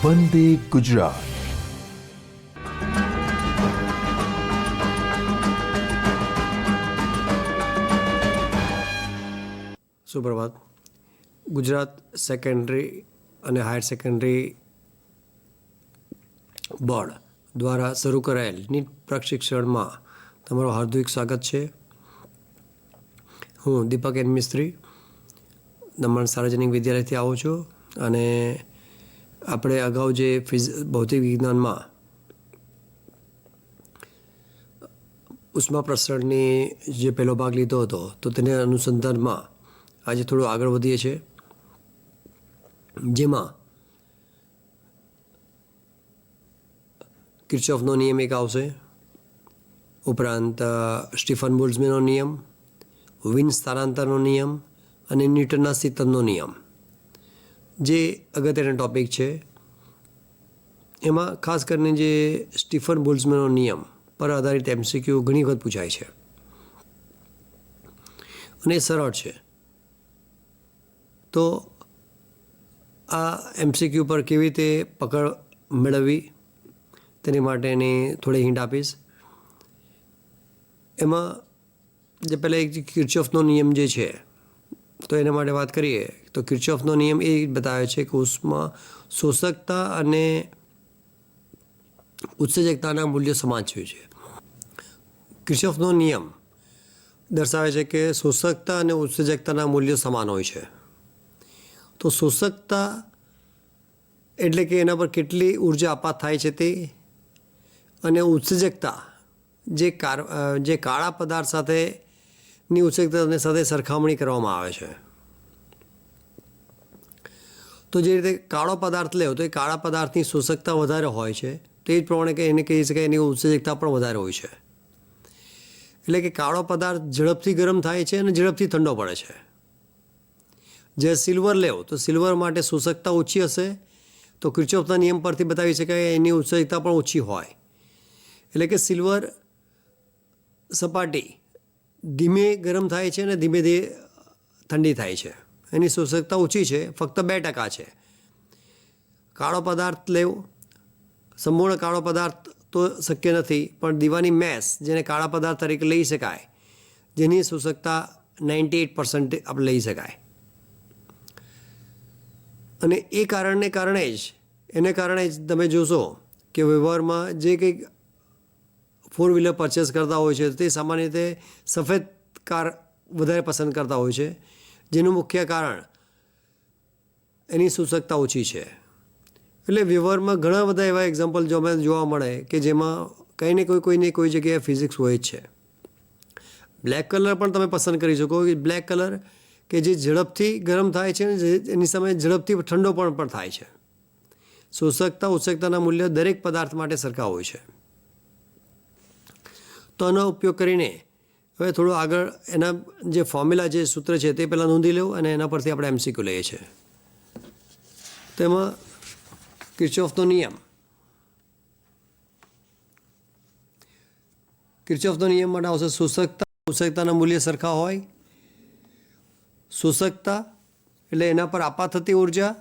Vande Gujarat. સુપ્રભાત. Gujarat secondary અને higher secondary board દ્વારા શરૂ કરાયેલ નીટ પ્રશિક્ષણમાં તમારું હાર્દિક સ્વાગત છે. હું દીપક એન મિસ્ત્રી દમણ સાર્વજનિક વિદ્યાલયથી આવું છું અને આપણે અગાઉ જે ભૌતિક વિજ્ઞાનમાં ઉષ્મા પ્રસરણની જે પહેલો ભાગ લીધો હતો તો તેને અનુસંધાનમાં આજે થોડું આગળ વધીએ છીએ, જેમાં કિર્ચોફનો નિયમ એક આવશે, ઉપરાંત સ્ટીફન બોલ્ટ્ઝમેનનો નિયમ, વિન સ્થાનાંતરનો નિયમ અને ન્યૂટનના સિતમનો નિયમ જે અગત્યના ટૉપિક છે. એમાં ખાસ કરીને જે સ્ટીફન બોલ્ટ્ઝમેનનો નિયમ પર આધારિત એમસીક્યુ ઘણી વખત પૂછાય છે અને એ સરળ છે. તો આ એમસીક્યુ પર કેવી રીતે પકડ મેળવવી તેની માટેની થોડી હિન્ટ આપીશ. એમાં જે પહેલાં એક કિર્ચોફનો નિયમ જે છે તો એના માટે વાત કરીએ તો કિર્ચોફનો નિયમ એ બતાવે છે કે ઉષ્મા શોષકતા અને ઉત્સેજકતાના મૂલ્યો સમાન છે. કિર્ચોફનો નિયમ દર્શાવે છે કે શોષકતા અને ઉત્સેજકતાના મૂલ્યો સમાન હોય છે. તો શોષકતા એટલે કે એના પર કેટલી ઉર્જા આપાત થાય છે તે, અને ઉત્સેજકતા જે કાળા પદાર્થ સાથેની ઉત્સેજકતાને સાથે સરખામણી કરવામાં આવે છે. તો જે રીતે કાળો પદાર્થ લેવો તો એ કાળા પદાર્થની શોષકતા વધારે હોય છે, તે જ પ્રમાણે કે એને કહી શકાય એની ઉત્સેજકતા પણ વધારે હોય છે. એટલે કે કાળો પદાર્થ ઝડપથી ગરમ થાય છે અને ઝડપથી ઠંડો પડે છે. જે સિલ્વર લેવો તો સિલ્વર માટે શોષકતા ઓછી હશે, તો કિર્ચોફના નિયમ પરથી બતાવી શકાય એની ઉત્સેજકતા પણ ઓછી હોય. એટલે કે સિલ્વર સપાટી ધીમે ગરમ થાય છે અને ધીમે ધીમે ઠંડી થાય છે. એની શોષકતા ઓછી છે, ફક્ત 2% છે. કાળો પદાર્થ લેવો, સંપૂર્ણ કાળો પદાર્થ તો શક્ય નથી, પણ દીવાની મેસ જેને કાળા પદાર્થ તરીકે લઈ શકાય, જેની શોષકતા 98% આપણે લઈ શકાય. અને એ કારણે જ તમે જોશો કે વ્યવહારમાં જે કંઈક ફોર વ્હીલર પરચેસ કરતા હોય છે તે સામાન્ય રીતે સફેદ કાર વધારે પસંદ કરતા હોય છે, જેનું મુખ્ય કારણ એની શોષકતા ઓછી છે. એટલે વ્યવહારમાં ઘણા બધા એવા એક્ઝામ્પલ જોવા મળે કે જેમાં કંઈ ને કોઈ જગ્યાએ ફિઝિક્સ હોય જ છે. બ્લેક કલર પણ તમે પસંદ કરી શકો, કે બ્લેક કલર કે જે ઝડપથી ગરમ થાય છે અને એની સામે ઝડપથી ઠંડો પણ થાય છે. શોષકતા ઉત્સેજકતાના મૂલ્ય દરેક પદાર્થ માટે સરખા હોય છે. તો આનો ઉપયોગ કરીને હવે થોડું આગળ એના જે ફોર્મ્યુલા જે સૂત્ર છે તે પહેલાં નોંધી લેવું અને એના પરથી આપણે એમસીક્યુ લઈએ છીએ. તેમાં કિર્ચોફનો નિયમ માટે આવશે શોષકતા ઉત્સેજકતાના મૂલ્ય સરખા હોય. શોષકતા એટલે એના પર આપાત થતી ઉર્જા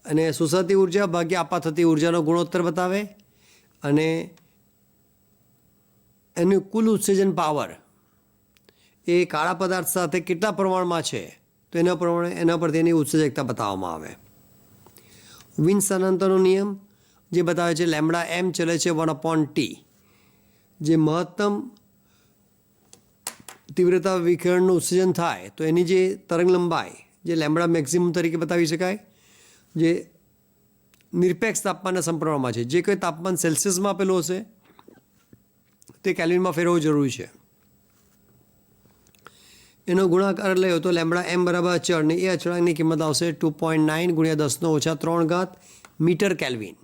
અને શોષાતી ઉર્જા ભાગ્યા આપાત થતી ઉર્જાનો ગુણોત્તર બતાવે, અને એનું કુલ ઉત્સેજન પાવર એ કાળા પદાર્થ સાથે કેટલા પ્રમાણમાં છે તો એના પરથી એની ઉત્સેજકતા બતાવવામાં આવે. વિન સ્થાનાંતરનો નિયમ જે બતાવે છે લેમ્બડા એમ ચલે છે 1/T, જે મહત્તમ તીવ્રતા વિકિરણનું ઉત્સર્જન થાય તો એની જે તરંગ લંબાઈ જે લેમ્બડા મેક્સિમમ તરીકે બતાવી શકાય, જે નિરપેક્ષ તાપમાનના સંપ્રમાણમાં છે. જે કોઈ તાપમાન સેલ્સિયસમાં આપેલું હશે તે કેલ્વિનમાં ફેરવવું જરૂરી છે. એનો ગુણાકાર લયો તો લેમ્બડા એમ બરાબર અચળ, ને એ અચળાંકની કિંમત આવશે 2.9 × 10⁻³ મીટર કેલ્વિન.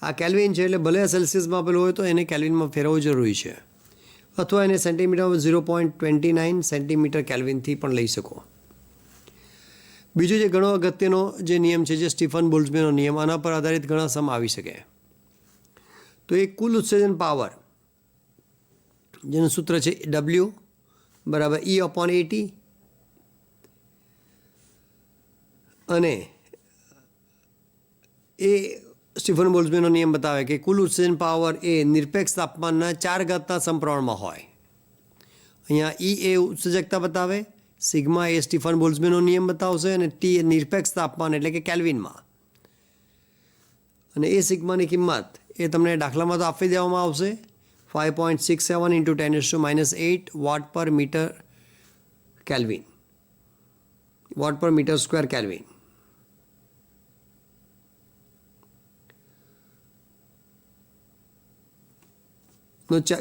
આ કેલ્વિન છે એટલે ભલે સેલ્સિયસમાં આપેલું હોય તો એને કેલ્વિનમાં ફેરવવું જરૂરી છે, અથવા એને સેન્ટીમીટરમાં 0.29 સેન્ટીમીટર કેલ્વિનથી પણ લઈ શકો. બીજો જે ઘણો અગત્યનો જે નિયમ છે જે સ્ટીફન બોલ્ટ્ઝમેનનો નિયમ, આના પર આધારિત ઘણા સમ આવી શકે. તો એ કુલ ઉત્સર્જન પાવર જેનું સૂત્ર છે W બરાબર E/AT, અને એ સ્ટીફન બોલ્ટ્ઝમેનનો નિયમ બતાવે કે કુલ ઉત્સર્જન પાવર એ નિરપેક્ષ તાપમાનના 4 ઘાતના સમપ્રમાણમાં હોય. અહીંયા E એ ઉત્સર્જકતા બતાવે, સિગ્મા એ સ્ટીફન બોલ્ટ્ઝમેનનો નિયમ બતાવશે અને ટી એ નિરપેક્ષ તાપમાન એટલે કે કેલ્વિનમાં. અને એ સિગ્માની કિંમત એ તમને દાખલામાં તો આપી દેવામાં આવશે 5.67 × 10⁻⁸ વોટ પર મીટર કેલ્વિન, વોટ પર મીટર સ્ક્વેર કેલ્વિન.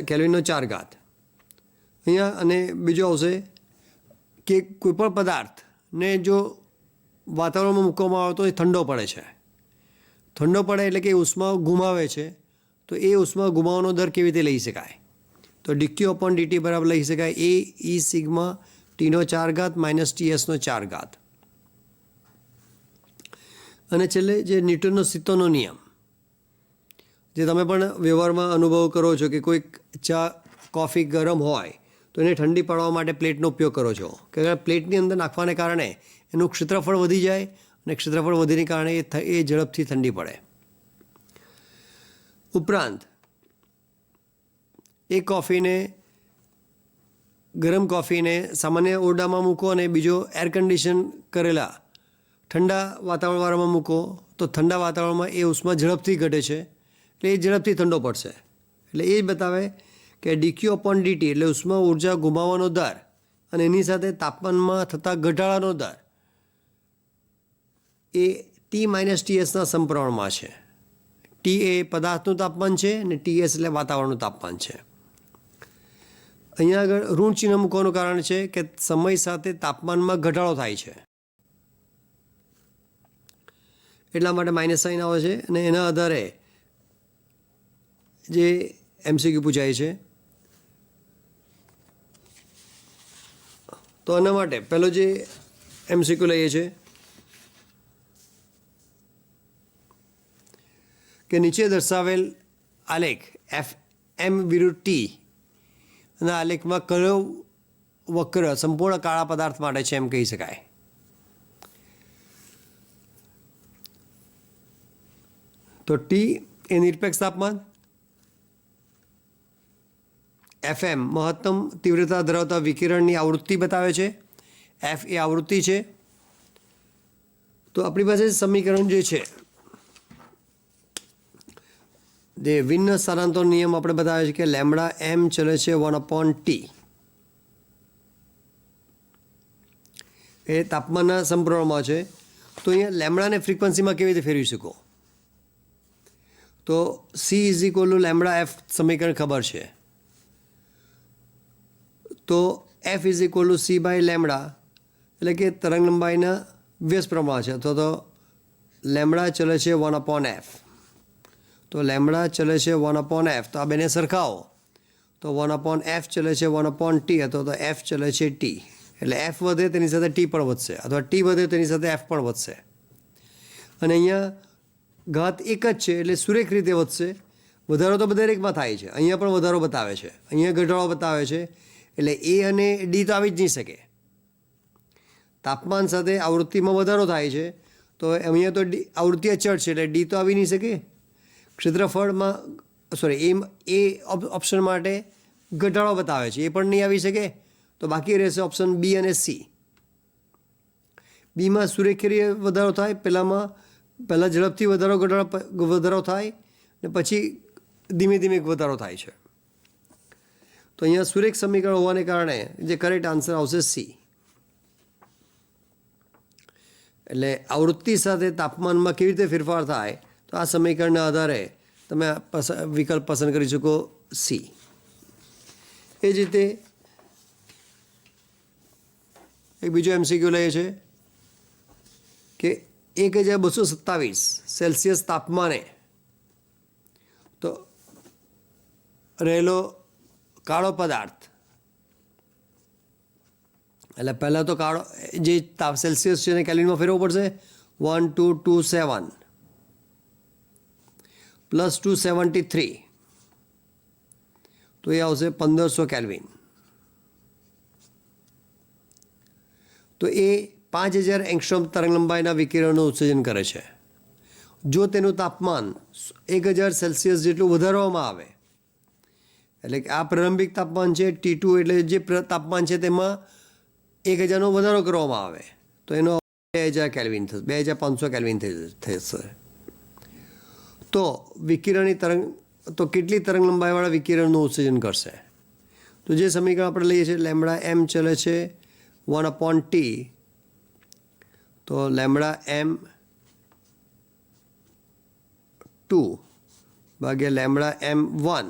કેલ્વિનનો 4 ઘાત અહીંયા. અને બીજો આવશે કે કોઈપણ પદાર્થને જો વાતાવરણમાં મૂકવામાં આવે તો એ ઠંડો પડે છે. ઠંડો પડે એટલે કે ઉષ્મા ગુમાવે છે. તો એ ઉષ્મા ગુમાવવાનો દર કેવી રીતે લઈ શકાય? તો dq/dt બરાબર લઈ શકાય એ E સિગ્મા ટીનો 4 ઘાત માઇનસ TSનો 4 ઘાત. અને છેલ્લે જે ન્યૂટનનો સિત્તોનો નિયમ, જે તમે પણ વ્યવહારમાં અનુભવ કરો છો કે કોઈક ચા કોફી ગરમ હોય તો એને ઠંડી પાડવા માટે પ્લેટનો ઉપયોગ કરો છો કે પ્લેટની અંદર નાખવાને કારણે એનું ક્ષેત્રફળ વધી જાય અને ક્ષેત્રફળ વધીને કારણે એ ઝડપથી ઠંડી પડે. ઉપરાંત એ કોફીને, ગરમ કોફીને સામાન્ય ઓરડામાં મૂકો અને બીજો એર કન્ડિશન કરેલા ઠંડા વાતાવરણવાળામાં મૂકો તો ઠંડા વાતાવરણમાં એ ઉષ્મા ઝડપથી ઘટે છે એટલે એ ઝડપથી ઠંડો પડશે. એટલે એ જ બતાવે કે dq/dt એટલે ઉષ્મા ઉર્જા ગુમાવવાનો દર અને એની સાથે તાપમાનમાં થતા ઘટાડાનો દર એ T-TSના સમપ્રમાણમાં છે. T એ પદાર્થનું તાપમાન છે અને TS એટલે વાતાવરણનું તાપમાન છે. અહીંયા આગળ ઋણ ચિહ્ન મૂકવાનું કારણ છે કે સમય સાથે તાપમાનમાં ઘટાડો થાય છે એટલા માટે માઇનસ સાઇન આવે છે. અને એના આધારે જે MCQ પૂછાય છે. તો એના માટે પહેલો જે MCQ લઈએ છીએ કે નીચે દર્શાવેલ આલેખ FM વિરુદ્ધ T અને આલેખમાં કયો વક્ર સંપૂર્ણ કાળા પદાર્થ માટે છે એમ કહી શકાય? તો T એ નિરપેક્ષ તાપમાન, FM મહત્તમ તીવ્રતા ધરાવતા વિકિરણની આવૃત્તિ બતાવે છે, F એ આવૃત્તિ છે. તો આપણી પાસે સમીકરણ જે છે જે વિન્ન સ્થાનાંતર નિયમ આપણે બતાવે છે કે લેમ્બડા m ચલે છે 1/T. એ તાપમાનના સમપ્રમાણમાં છે. તો અહીંયા લેમ્બડાને ફ્રીક્વન્સીમાં કેવી રીતે ફેરવી શકો? તો C = લેમ્બડા f સમીકરણ ખબર છે. તો F = c/લેમ્બડા એટલે કે તરંગ લંબાઈના વ્યસ્ત પ્રમાણ છે. અથવા તો લેમ્બડા ચલે છે 1/f. તો લેમ્બડા ચલે છે 1/f. તો આ બેને સરખાવો તો 1/f ચલે છે 1/T અથવા તો f ચલે છે T. એટલે f વધે તેની સાથે T પણ વધશે અથવા T વધે તેની સાથે f પણ વધશે. અને અહીંયા ઘાત એક જ છે એટલે સુરેખ રીતે વધશે. વધારો તો દરેકમાં થાય છે. અહીંયા પણ વધારો બતાવે છે, અહીંયા ઘટાડો બતાવે છે. એટલે A અને D તો આવી જ નહીં શકે. તાપમાન સાથે આવૃત્તિમાં વધારો થાય છે તો અહીંયા તો આવૃત્તિ અચળ છે એટલે D તો આવી નહીં શકે. ક્ષેત્રફળમાં એ ઓપ્શન માટે ઘટાડો બતાવે છે, એ પણ નહીં આવી શકે. તો બાકી રહેશે ઓપ્શન B અને C. બીમાં સુરેખીય વધારો થાય, પહેલાં ઝડપથી વધારો થાય ને પછી ધીમે ધીમે વધારો થાય છે. તો અહીંયા સુરેખ સમીકરણ હોવાને કારણે જે કરેક્ટ આન્સર આવશે C. એટલે આવૃત્તિ સાથે તાપમાનમાં કેવી રીતે ફેરફાર થાય તો આ સમીકરણના આધારે તમે વિકલ્પ પસંદ કરી શકો C. એ જ રીતે એક બીજો MCQ લઈએ છે કે 1227 સેલ્સિયસ તાપમાને તો રહેલો કાળો પદાર્થ, એટલે પહેલાં તો કાળો જે સેલ્સિયસ છે એને કેલ્વિનમાં ફેરવવો પડશે. 1227 + 273 તો એ આવશે 1500 કેલ્વિન. તો એ 5000 એંગસ્ટ્રોમ તરંગ લંબાઈના વિકિરણનું ઉત્સર્જન કરે છે. જો તેનું તાપમાન 1000 સેલ્સિયસ જેટલું વધારવામાં આવે, એટલે કે આ પ્રારંભિક તાપમાન છે T2, એટલે જે તાપમાન છે તેમાં 1000નો વધારો કરવામાં આવે તો એનો 2000 કેલ્વિન થશે, 2500 કેલ્વિન થશે. તો વિકિરણની તરંગ, તો કેટલી તરંગ લંબાઈવાળા વિકિરણનું ઉત્સર્જન કરશે? તો જે સમીકરણ આપણે લઈએ છીએ લેમ્બડા એમ ચલે છે 1/T, તો લેમ્બડા એમ 2 ભાગ્યા lambda M 1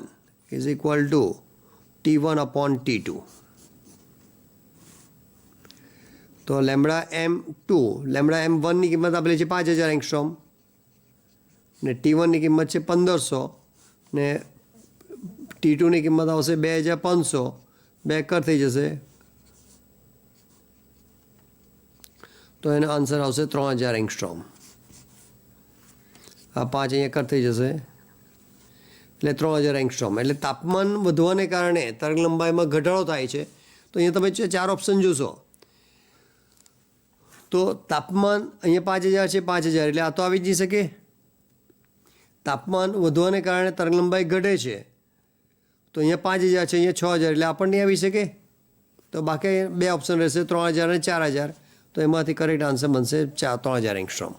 is equal to T1/T2. તો લેમ્બડા એમ 2, લેમ્બડા એમ 1ની કિંમત આપેલી છે 5000 એંગસ્ટ્રોમ ને T1ની કિંમત છે 1500 ને T2ની કિંમત આવશે 2500. બે કર થઈ જશે તો એનો આન્સર આવશે 3000 એંગસ્ટ્રોમ. આ 5 અહીંયા કર થઈ જશે એટલે 3000 એંગસ્ટ્રોમ. એટલે તાપમાન વધવાને કારણે તરંગ લંબાઈમાં ઘટાડો થાય છે. તો અહીંયા તમે 4 ઓપ્શન જોશો તો તાપમાન અહીંયા 5000 છે, 5000 એટલે આ તો આવી જ નહીં શકે. તાપમાન વધવાને કારણે તરંગ લંબાઈ ઘટે છે તો અહીંયા 5000 છે, અહીંયા 6000 એટલે આ પણ નહીં આવી શકે. તો બાકી બે ઓપ્શન રહેશે 3000 અને 4000. તો એમાંથી કરેક્ટ આન્સર બનશે 3000 એંગસ્ટ્રોમ.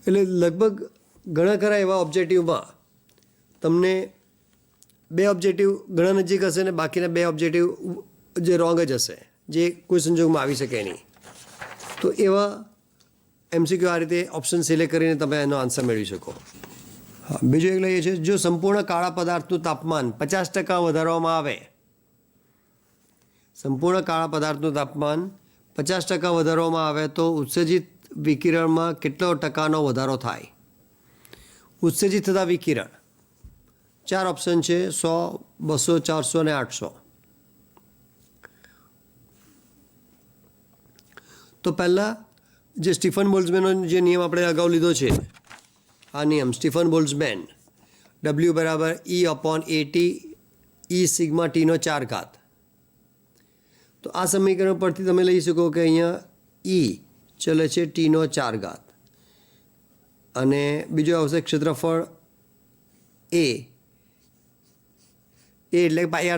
એટલે લગભગ ઘણા ખરા એવા ઓબ્જેક્ટિવમાં તમને બે ઓબ્જેક્ટિવ ઘણા નજીક હશે ને બાકીના બે ઓબ્જેક્ટિવ જે રોંગ જ હશે, જે કોઈ સંજોગમાં આવી શકે નહીં. તો એવા MCQ આ રીતે ઓપ્શન સિલેક્ટ કરીને તમે એનો આન્સર મેળવી શકો. હા, બીજું એક લઈએ છીએ, જો સંપૂર્ણ કાળા પદાર્થનું તાપમાન 50% વધારવામાં આવે, સંપૂર્ણ કાળા પદાર્થનું તાપમાન 50% વધારવામાં આવે તો ઉત્સર્જિત વિકિરણમાં કેટલો ટકાનો વધારો થાય? ઉત્સર્જિત થતા વિકિરણ 4 ઓપ્શન છે, 100, 200, 400 અને 800. તો પહેલાં જે સ્ટીફન બોલ્ટ્ઝમેનનો જે નિયમ આપણે અગાઉ લીધો છે, આ નિયમ Stephen Boltzmann W = E/AT E sigma T નો 4 ઘાત. તો આ સમીકરણ પરથી તમે લઈ શકો કે અહીંયા E ચલે છે T નો 4 ઘાત અને બીજો આવશે ક્ષેત્રફળ A એટલે πr².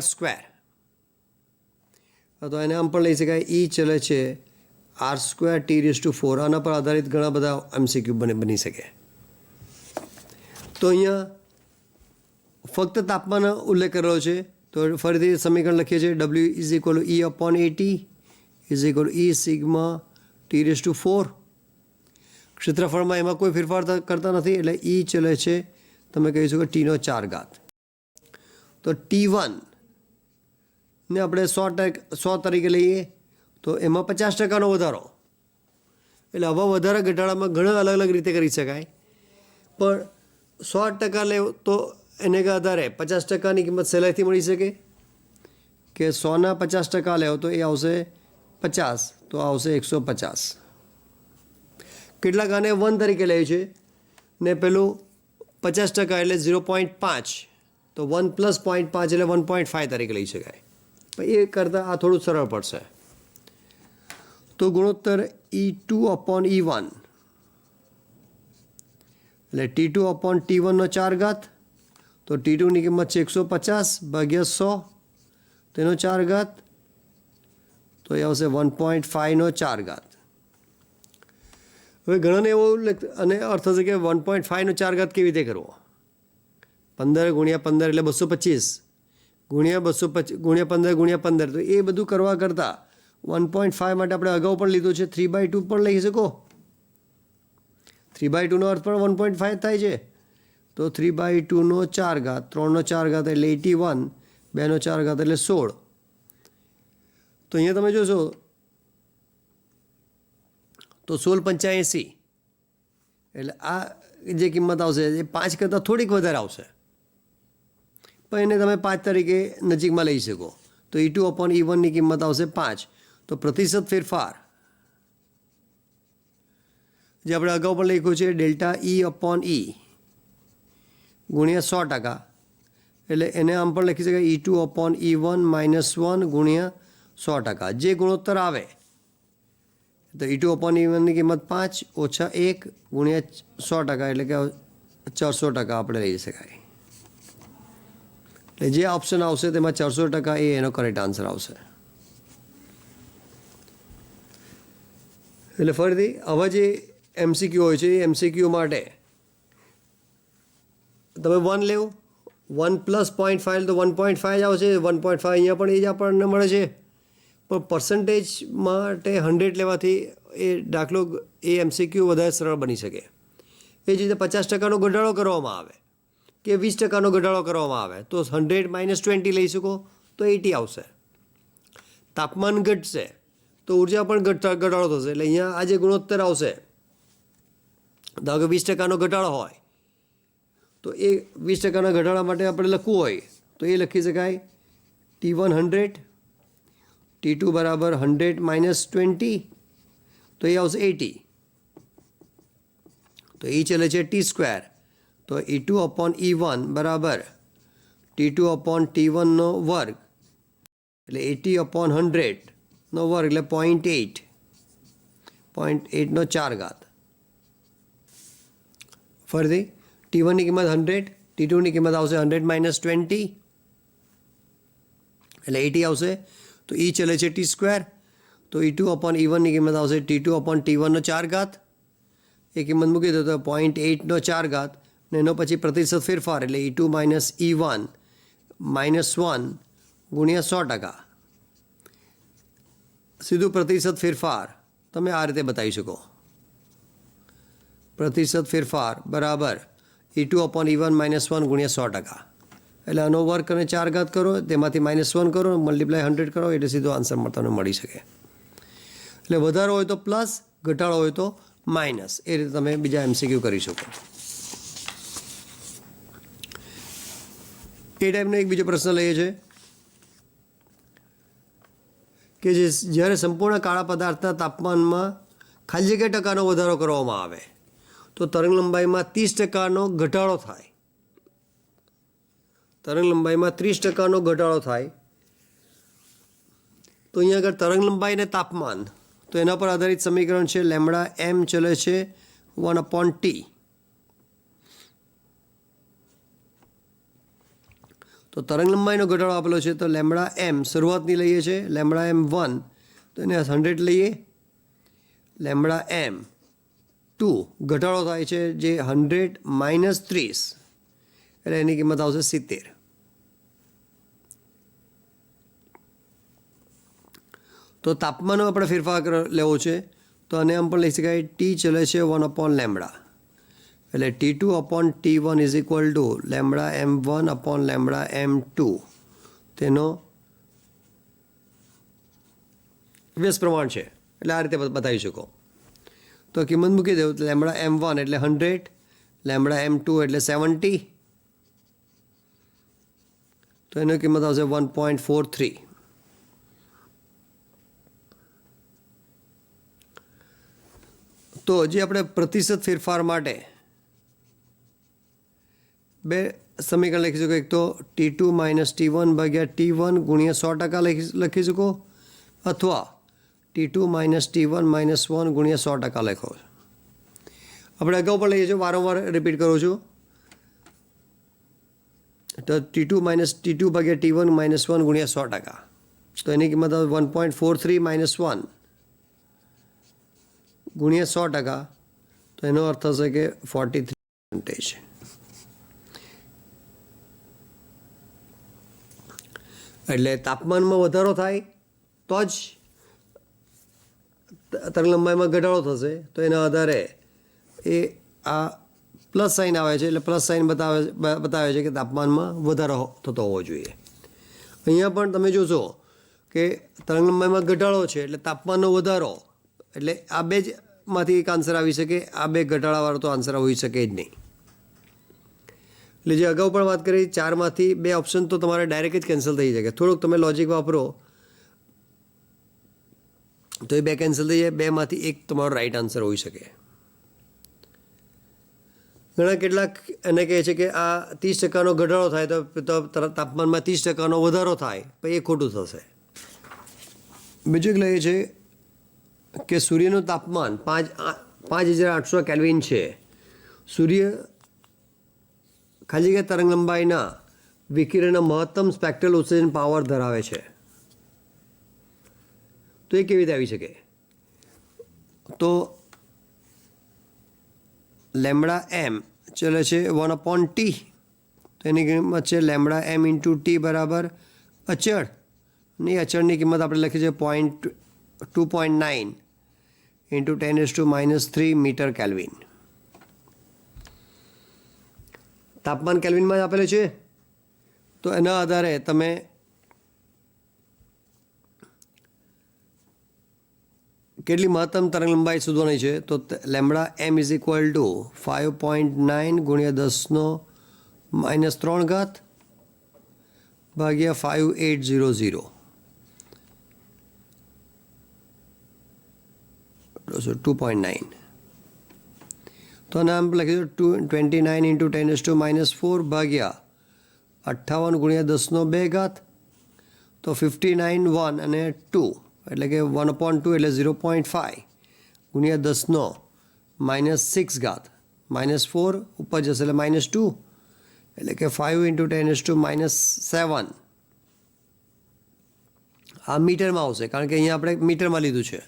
તો એને આમ પણ લઈ શકાય E ચલે છે r²T⁴. આના પર આધારિત ઘણા બધા MCQ બની શકે. તો અહીંયા ફક્ત તાપમાન ઉલ્લેખ કરેલો છે. તો ફરીથી સમીકરણ લખીએ છીએ W = E/AT = E sigma T⁴. ક્ષેત્રફળમાં એમાં કોઈ ફેરફાર કરતા નથી એટલે E ચલે છે તમે કહી શકો T નો 4 ઘાત. તો T1 ને આપણે 100 તરીકે લઈએ તો એમાં 50%નો વધારો. એટલે આવા વધારા ઘટાડામાં ઘણા અલગ અલગ રીતે કરી શકાય, પણ 100% લેવો તો એને આધારે 50%ની કિંમત સહેલાઈથી મળી શકે કે 100ના 50% લેવો તો એ આવશે 50, તો આવશે 150. કેટલાક આને 1 તરીકે લે છે ને પેલું 50% એટલે 0.5, તો 1 + 0.5 એટલે 1.5 તરીકે લઈ શકાય. પણ એ કરતાં આ થોડું સરળ પડશે. તો ગુણોત્તર E2/E1 એટલે T2/T1 નો 4 ઘાત. તો T2ની કિંમત છે 150 ભાગ્યા 100 તેનો 4 ઘાત, તો એ આવશે 1.5 નો 4 ઘાત. હવે ઘણાને એવો અને અર્થ થશે કે 1.5 નો 4 ઘાત કેવી રીતે કરવો? 15 × 15 એટલે 225 ગુણ્યા 225 ગુણ્યા 15 ગુણ્યા 15. તો એ બધું કરવા કરતાં 1.5 માટે આપણે અગાઉ પણ લીધું છે 3/2 પણ લઈ શકો. 3/2 નો અર્થ પણ 1.5 થાય છે. તો 3/2 નો 4 ઘાત, 3 નો 4 ઘાત એટલે 81, 2 નો 4 ઘાત એટલે 16. તો અહીંયા તમે જોશો તો 1685 એટલે આ જે કિંમત આવશે એ 5 કરતાં થોડીક વધારે આવશે, પણ એને તમે 5 તરીકે નજીકમાં લઈ શકો. તો E2/E1ની કિંમત આવશે 5. તો પ્રતિશત ફેરફાર જે આપણે અગાઉ પણ લખ્યું છે ΔE/E ગુણ્યા 100%, એટલે એને આમ પણ લખી શકાય E2/E1 - 1 ગુણ્યા 100%. જે ગુણોત્તર આવે તો E2/E1ની કિંમત 5 ઓછા 1 ગુણ્યા 100%, એટલે કે 400% આપણે લઈ શકાય. એટલે જે ઓપ્શન આવશે તેમાં 400% એ એનો કરેક્ટ આન્સર આવશે. એટલે ફરીથી આવા જે MCQ હોય છે એ MCQ માટે તમે 1 લેવો, 1 પ્લસ 0.5 તો 1.5 જ આવશે. 1.5 અહીંયા પણ એ જ આપણને મળે છે, પણ પર્સન્ટેજ માટે 100 લેવાથી એ દાખલો એ MCQ વધારે સરળ બની શકે. એ જ રીતે 50%નો ઘટાડો કરવામાં આવે કે 20%નો ઘટાડો કરવામાં આવે તો 100 - 20 લઈ શકો તો 80 આવશે. તાપમાન ઘટશે તો ઉર્જા પણ ઘટાડો થશે, એટલે અહીંયા આ જે ગુણોત્તર આવશે, ધારો કે 20%નો ઘટાડો હોય તો એ 20%ના ઘટાડા માટે આપણે લખવું હોય તો એ લખી શકાય T1 100, T2 બરાબર 100 - 20, તો એ આવશે 80. તો એ ચલે છે T², તો E2/E1 બરાબર T2/T1નો વર્ગ, એટલે 80/100નો વર્ગ, એટલે 0.8, 0.8નો 4 ઘાત. ફરીથી T1ની કિંમત 100, T2ની કિંમત આવશે 100 - 20, એટલે 80 આવશે. તો E ચલે છે T², તો E2/E1ની કિંમત આવશે T2/T1નો 4 ઘાત. એ કિંમત મૂકી દો તો 0.8નો 4 ઘાત, ને એનો પછી પ્રતિશત ફેરફાર, એટલે E2 - E1 -1 ગુણ્યા 100%. સીધું પ્રતિશત ફેરફાર તમે આ રીતે બતાવી શકો. પ્રતિશત ફેરફાર બરાબર E2/E1 -1 ગુણ્યા 100%. એટલે આનો વર્ગ અને 4 ઘાત કરો, તેમાંથી -1 કરો, મલ્ટીપ્લાય 100 કરો, એટલે સીધો આન્સર તમને મળી શકે. એટલે વધારો હોય તો પ્લસ, ઘટાડો હોય તો માઇનસ, એ રીતે તમે બીજા MCQ કરી શકો. એ ટાઈપનો એક બીજો પ્રશ્ન લઈએ છે કે જે જ્યારે સંપૂર્ણ કાળા પદાર્થના તાપમાનમાં ખાલી જગ્યા ટકાનો વધારો કરવામાં આવે તો તરંગ લંબાઈમાં 30%નો ઘટાડો થાય. તરંગ લંબાઈમાં 30%નો ઘટાડો થાય તો અહીંયા આગળ તરંગ લંબાઈ અને તાપમાન, તો એના પર આધારિત સમીકરણ છે. λm ચલે છે 1/T. તો તરંગ લંબાઈનો ઘટાડો આપેલો છે, તો λm શરૂઆતની લઈએ છીએ, λm1 તો એને 100 લઈએ, λm2 ઘટાડો થાય છે જે 100 - 30, એટલે એની કિંમત આવશે 70. તો તાપમાનમાં આપણે ફેરફાર લેવો છે, તો આને આમ પણ લઈ શકાય T ચલે છે 1/λ, એટલે T2/T1 is equal two λm1/λm2, તેનો વ્યસ્ત પ્રમાણ છે. એટલે આ રીતે બતાવી શકો. તો કિંમત મૂકી દઉં, λm1 એટલે 100, λm2 એટલે 70, તો એની કિંમત આવશે 1.43. તો જે આપણે પ્રતિશત ફેરફાર માટે બે સમીકરણ લખી શકો. એક તો T2 - T1 ભાગ્યા T1 ગુણ્યા 100% લખી શકો, અથવા T2 - T1 -1 ગુણ્યા 100% લખો. આપણે અગાઉ પણ લઈએ છીએ, વારંવાર રિપીટ કરું છું. તો T2 ભાગ્યા T1 -1 ગુણ્યા 100%, તો એની કિંમત 1.43 - 1 ગુણ્યા 100%, તો એનો અર્થ થશે કે 43%. એટલે તાપમાનમાં વધારો થાય તો જ તરંગ લંબાઈમાં ઘટાડો થશે. તો એના આધારે એ આ પ્લસ સાઇન આવે છે, એટલે પ્લસ સાઇન બતાવે છે કે તાપમાનમાં વધારો થતો હોવો જોઈએ. અહીંયા પણ તમે જોશો કે તરંગ લંબાઈમાં ઘટાડો છે એટલે તાપમાનનો વધારો, એટલે આ બે જ માંથી એક આન્સર આવી શકે. આ બે ઘટાડાવાળો તો આન્સર હોઈ શકે જ નહીં. એટલે જે અગાઉ પણ વાત કરી, 4માંથી 2 ઓપ્શન તો તમારે ડાયરેક્ટ જ કેન્સલ થઈ શકે. થોડુંક તમે લોજિક વાપરો તો એ 2 કેન્સલ થઈ જાય, 2માંથી 1 તમારો રાઈટ આન્સર હોઈ શકે. ઘણા કેટલાક એને કહે છે કે આ 30%નો ઘટાડો થાય તો તાપમાનમાં 30%નો વધારો થાય, પણ એ ખોટું થશે. બીજું એક લઈએ છે કે સૂર્યનું તાપમાન 5800 કેલ્વિન છે. સૂર્ય ખાલી જગ્યા તરંગ લંબાઈના વિકિરણના મહત્તમ સ્પેક્ટ્રલ ઉત્સર્જન પાવર ધરાવે છે. તો એ કેવી રીતે આવી શકે? તો લેમ્બડા એમ ચલે છે 1/t, તો એની કિંમત છે લેમ્બડા એમ ઇન્ટુ ટી બરાબર અચળ, અને એ અચળની કિંમત આપણે લખી છે 2.9 ઇન્ટુ 10⁻³ મીટર કેલ્વિન. તાપમાન કેલ્વિનમાં જ આપેલું છે, તો એના આધારે તમે કેટલી મહત્તમ તરંગ લંબાઈ શોધવાની છે. તો lambda M is equal to 5.9 × 10⁻³ ભાગ્યા 5800. So 2.9. તો આને આમ લખીશું 29 ઇન્ટુ 10⁻⁴ ભાગ્યા 58 × 10⁻², તો 59 1 અને 2 એટલે કે 1/2 એટલે 0.5 × 10⁻⁶ -4 ઉપર જશે એટલે -2 એટલે કે 5 ઇન્ટુ 10⁻⁷. આ મીટરમાં આવશે કારણ કે અહીંયા આપણે મીટરમાં લીધું છે,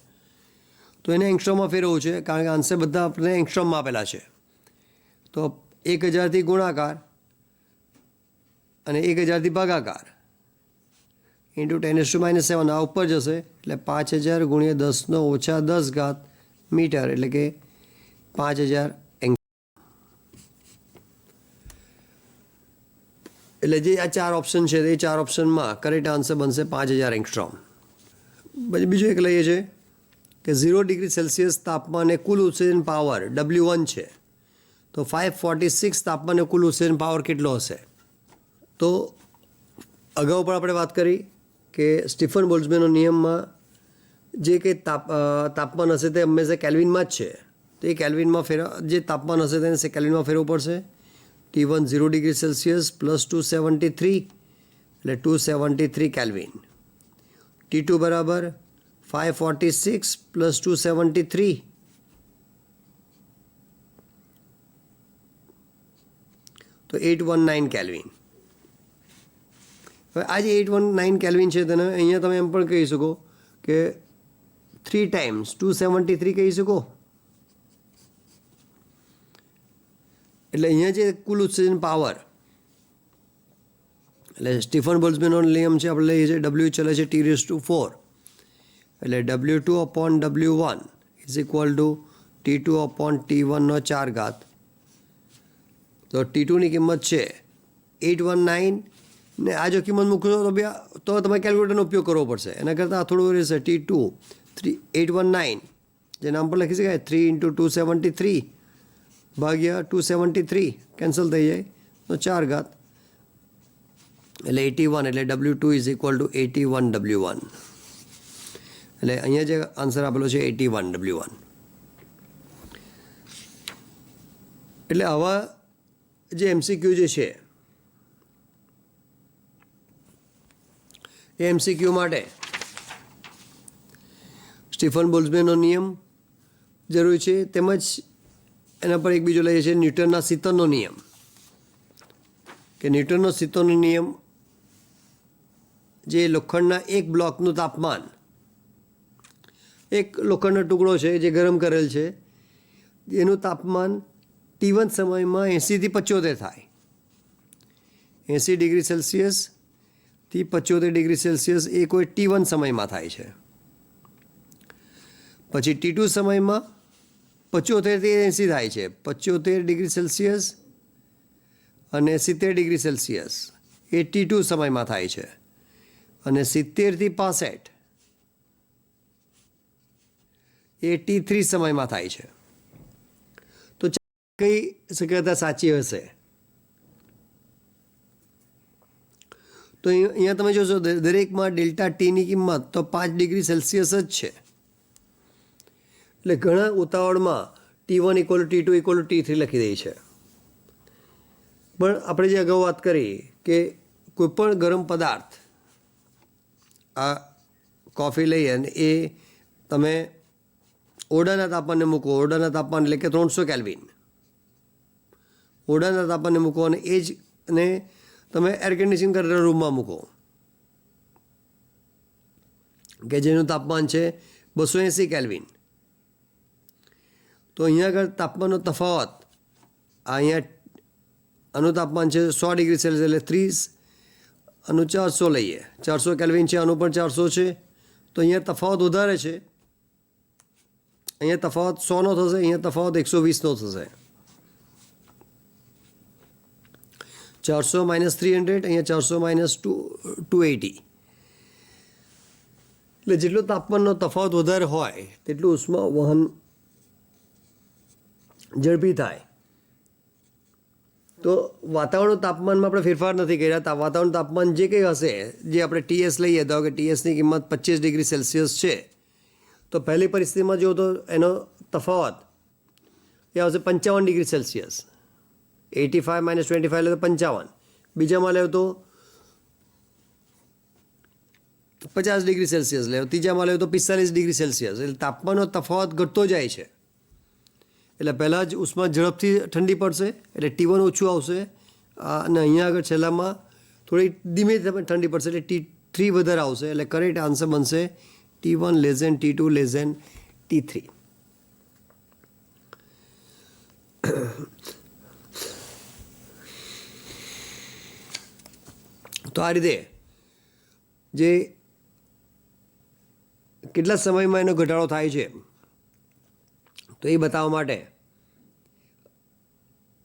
તો એને એંગસ્ટ્રોમમાં ફેરવવું છે કારણ કે આન્સર બધા આપણે એંગસ્ટ્રોમમાં આપેલા છે. તો 1000થી ગુણાકાર અને 1000થી ભાગાકાર ઇન્ટુ 10⁻⁷ આ ઉપર જશે એટલે 5000 × 10⁻⁻10 મીટર એટલે કે 5000 એટલે જે આ 4 ઓપ્શન છે એ 4 ઓપ્શનમાં કરેક્ટ આન્સર બનશે 5000 એંગસ્ટ્રોમ. બીજું એક લઈએ છીએ કે 0 ડિગ્રી સેલ્સિયસ તાપમાને કુલ ઉત્સર્જન પાવર W1 છે, તો 546 તાપમાને કુલ ઉત્સર્જન પાવર કેટલો હશે? તો અગાઉ પણ આપણે વાત કરી કે સ્ટીફન બોલ્ટ્ઝમેનનો નિયમમાં જે કંઈ તાપમાન હશે તે હંમેશા કેલ્વિનમાં જ છે, તો એ કેલ્વિનમાં જે તાપમાન હશે તેને કેલ્વિનમાં ફેરવવું પડશે. T1 0 ડિગ્રી સેલ્સિયસ પ્લસ 273 એટલે 273 કેલ્વિન. T2 બરાબર 546 પ્લસ 273 તો 819 કેલ્વિન. હવે આ જે 819 કેલ્વિન છે તેને અહીંયા તમે એમ પણ કહી શકો કે 3 ટાઈમ્સ 273 કહી શકો. એટલે અહીંયા જે કુલ ઉત્સર્જન પાવર એટલે સ્ટીફન બોલ્ટ્ઝમેનનો નિયમ છે આપણે લઈએ છીએ W ચલે છે T⁴, એટલે W2/W1 is equal two T2/T1/4. તો T2ની કિંમત છે 819 ને આ જો કિંમત મૂકશો તો તમે કેલ્ક્યુલેટરનો ઉપયોગ કરવો પડશે. એના કરતાં થોડું રહેશે T2 819 જે નામ પર લખી શકાય 3 × 273 ભાગ્યા 273 કેન્સલ થઈ જાય તો 4 એટલે 81 એટલે W2 is equal two 81 W1. એટલે અહીંયા જે આન્સર આપેલો છે 81 W1. એટલે આવા જે MCQ જે છે એ MCQ માટે સ્ટીફન બોલ્ટ્ઝમેનનો નિયમ જરૂરી છે, તેમજ એના પર એક બીજો લઈએ છીએ ન્યૂટનના શીતળનો નિયમ. કે ન્યૂટનનો શીતળનો નિયમ જે લોખંડના એક બ્લોકનું તાપમાન, એક લોખંડનો ટુકડો છે જે ગરમ કરેલ છે એનું તાપમાન T1 સમયમાં 80 થી 75 થાય. 80 ડિગ્રી સેલ્સિયસથી 75 ડિગ્રી સેલ્સિયસ એ કોઈ T1 સમયમાં થાય છે. પછી T2 સમયમાં 75 થી 80 થાય છે. 75 ડિગ્રી સેલ્સિયસ અને 70 ડિગ્રી સેલ્સિયસ એ T2 સમયમાં થાય છે, અને 70 થી 65 એ T3 સમયમાં થાય છે. તો કઈ શક્યતા સાચી હશે? તો અહીંયા તમે જોશો દરેકમાં ડેલ્ટા ટીની કિંમત તો 5 ડિગ્રી સેલ્સિયસ જ છે. એટલે ઘણા ઉતાવળમાં T1 = T2 = T3 લખી દે છે. પણ આપણે જે અગાઉ વાત કરી કે કોઈપણ ગરમ પદાર્થ, આ કોફી લઈએ અને એ તમે ઓરડાના તાપમાનને મૂકો, ઓરડાના તાપમાન એટલે કે 300 કેલ્વિન, ઓરડાના તાપમાનને મૂકો અને એ જ ને તમે એર કન્ડિશન કરેલા રૂમમાં મૂકો કે જેનું તાપમાન છે 280 કેલ્વિન. તો અહીંયા આગળ તાપમાનનો તફાવત, અહીંયા આનું તાપમાન છે 100 ડિગ્રી સેલ્સિયસ એટલે 30, આનું 400 લઈએ, 400 કેલ્વિન છે, આનું પણ 400 છે. તો અહીંયા તફાવત વધારે છે, અહીંયા તફાવત 100નો થશે, અહીંયા તફાવત 120નો થશે. 400 - 300, અહીંયા 400 - 280. એટલે જેટલો તાપમાનનો તફાવત વધારે હોય તેટલું ઉષ્મા વહન ઝડપી થાય. તો વાતાવરણ તાપમાનમાં આપણે ફેરફાર નથી કર્યા. વાતાવરણ તાપમાન જે કંઈ હશે, જે આપણે TS લઈએ, ધારો કે TSની કિંમત 25 ડિગ્રી સેલ્સિયસ છે, તો પહેલી પરિસ્થિતિમાં જો તો એનો તફાવત એ આવશે 55 ડિગ્રી સેલ્સિયસ. 85 - 25 એટલે 55. બીજામાં લેવો તો 50 ડિગ્રી સેલ્સિયસ લેવો, ત્રીજામાં લેવો તો 45 ડિગ્રી સેલ્સિયસ. એટલે તાપમાનનો તફાવત ઘટતો જાય છે. એટલે પહેલાં જ ઉષ્મા ઝડપથી ઠંડી પડશે એટલે T1 ઓછું આવશે, અને અહીંયા આગળ છેલ્લામાં થોડી ધીમે ઠંડી પડશે એટલે T3 વધારે આવશે. એટલે કરેક્ટ આન્સર બનશે T1 <, T2 <, T3. તો આ રીતે જે કેટલા સમયમાં એનો ઘટાડો થાય છે તો એ બતાવવા માટે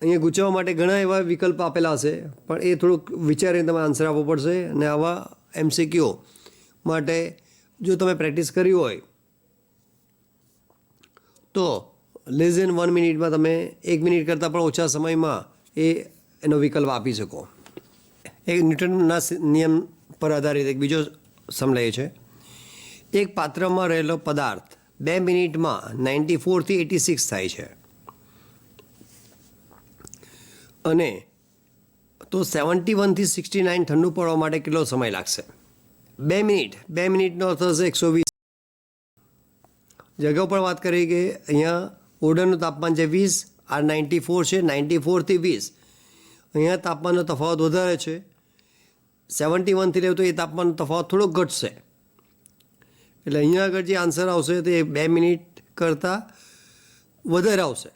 અહીંયા ગૂંચવવા માટે ઘણા એવા વિકલ્પ આપેલા હશે, પણ એ થોડુંક વિચારીને તમે આન્સર આપવો પડશે. અને આવા MCQ માટે જો તમે પ્રેક્ટિસ કરી હોય તો <1 મિનિટમાં તમે 1 મિનિટ કરતાં પણ ઓછા સમયમાં એનો વિકલ્પ આપી શકો. એક ન્યૂટનના નિયમ પર આધારિત એક બીજો સમ લે છે. એક પાત્રમાં રહેલો પદાર્થ 2 મિનિટમાં 94 થી 86 થાય છે, અને તો 71 થી 69 ઠંડુ પડવા માટે કેટલો સમય લાગશે? 2 મિનિટનો અર્થ થશે 120. જગ્યા પર વાત કરીએ કે અહીંયા ઓરડાનું તાપમાન છે 20, આ 94 છે, 94 થી 20. અહીંયા તાપમાનનો તફાવત વધારે છે. 71 થી લેવું તો એ તાપમાનનો તફાવત થોડોક ઘટશે. એટલે અહીંયા આગળ જે આન્સર આવશે તે 2 મિનિટ કરતાં વધારે આવશે.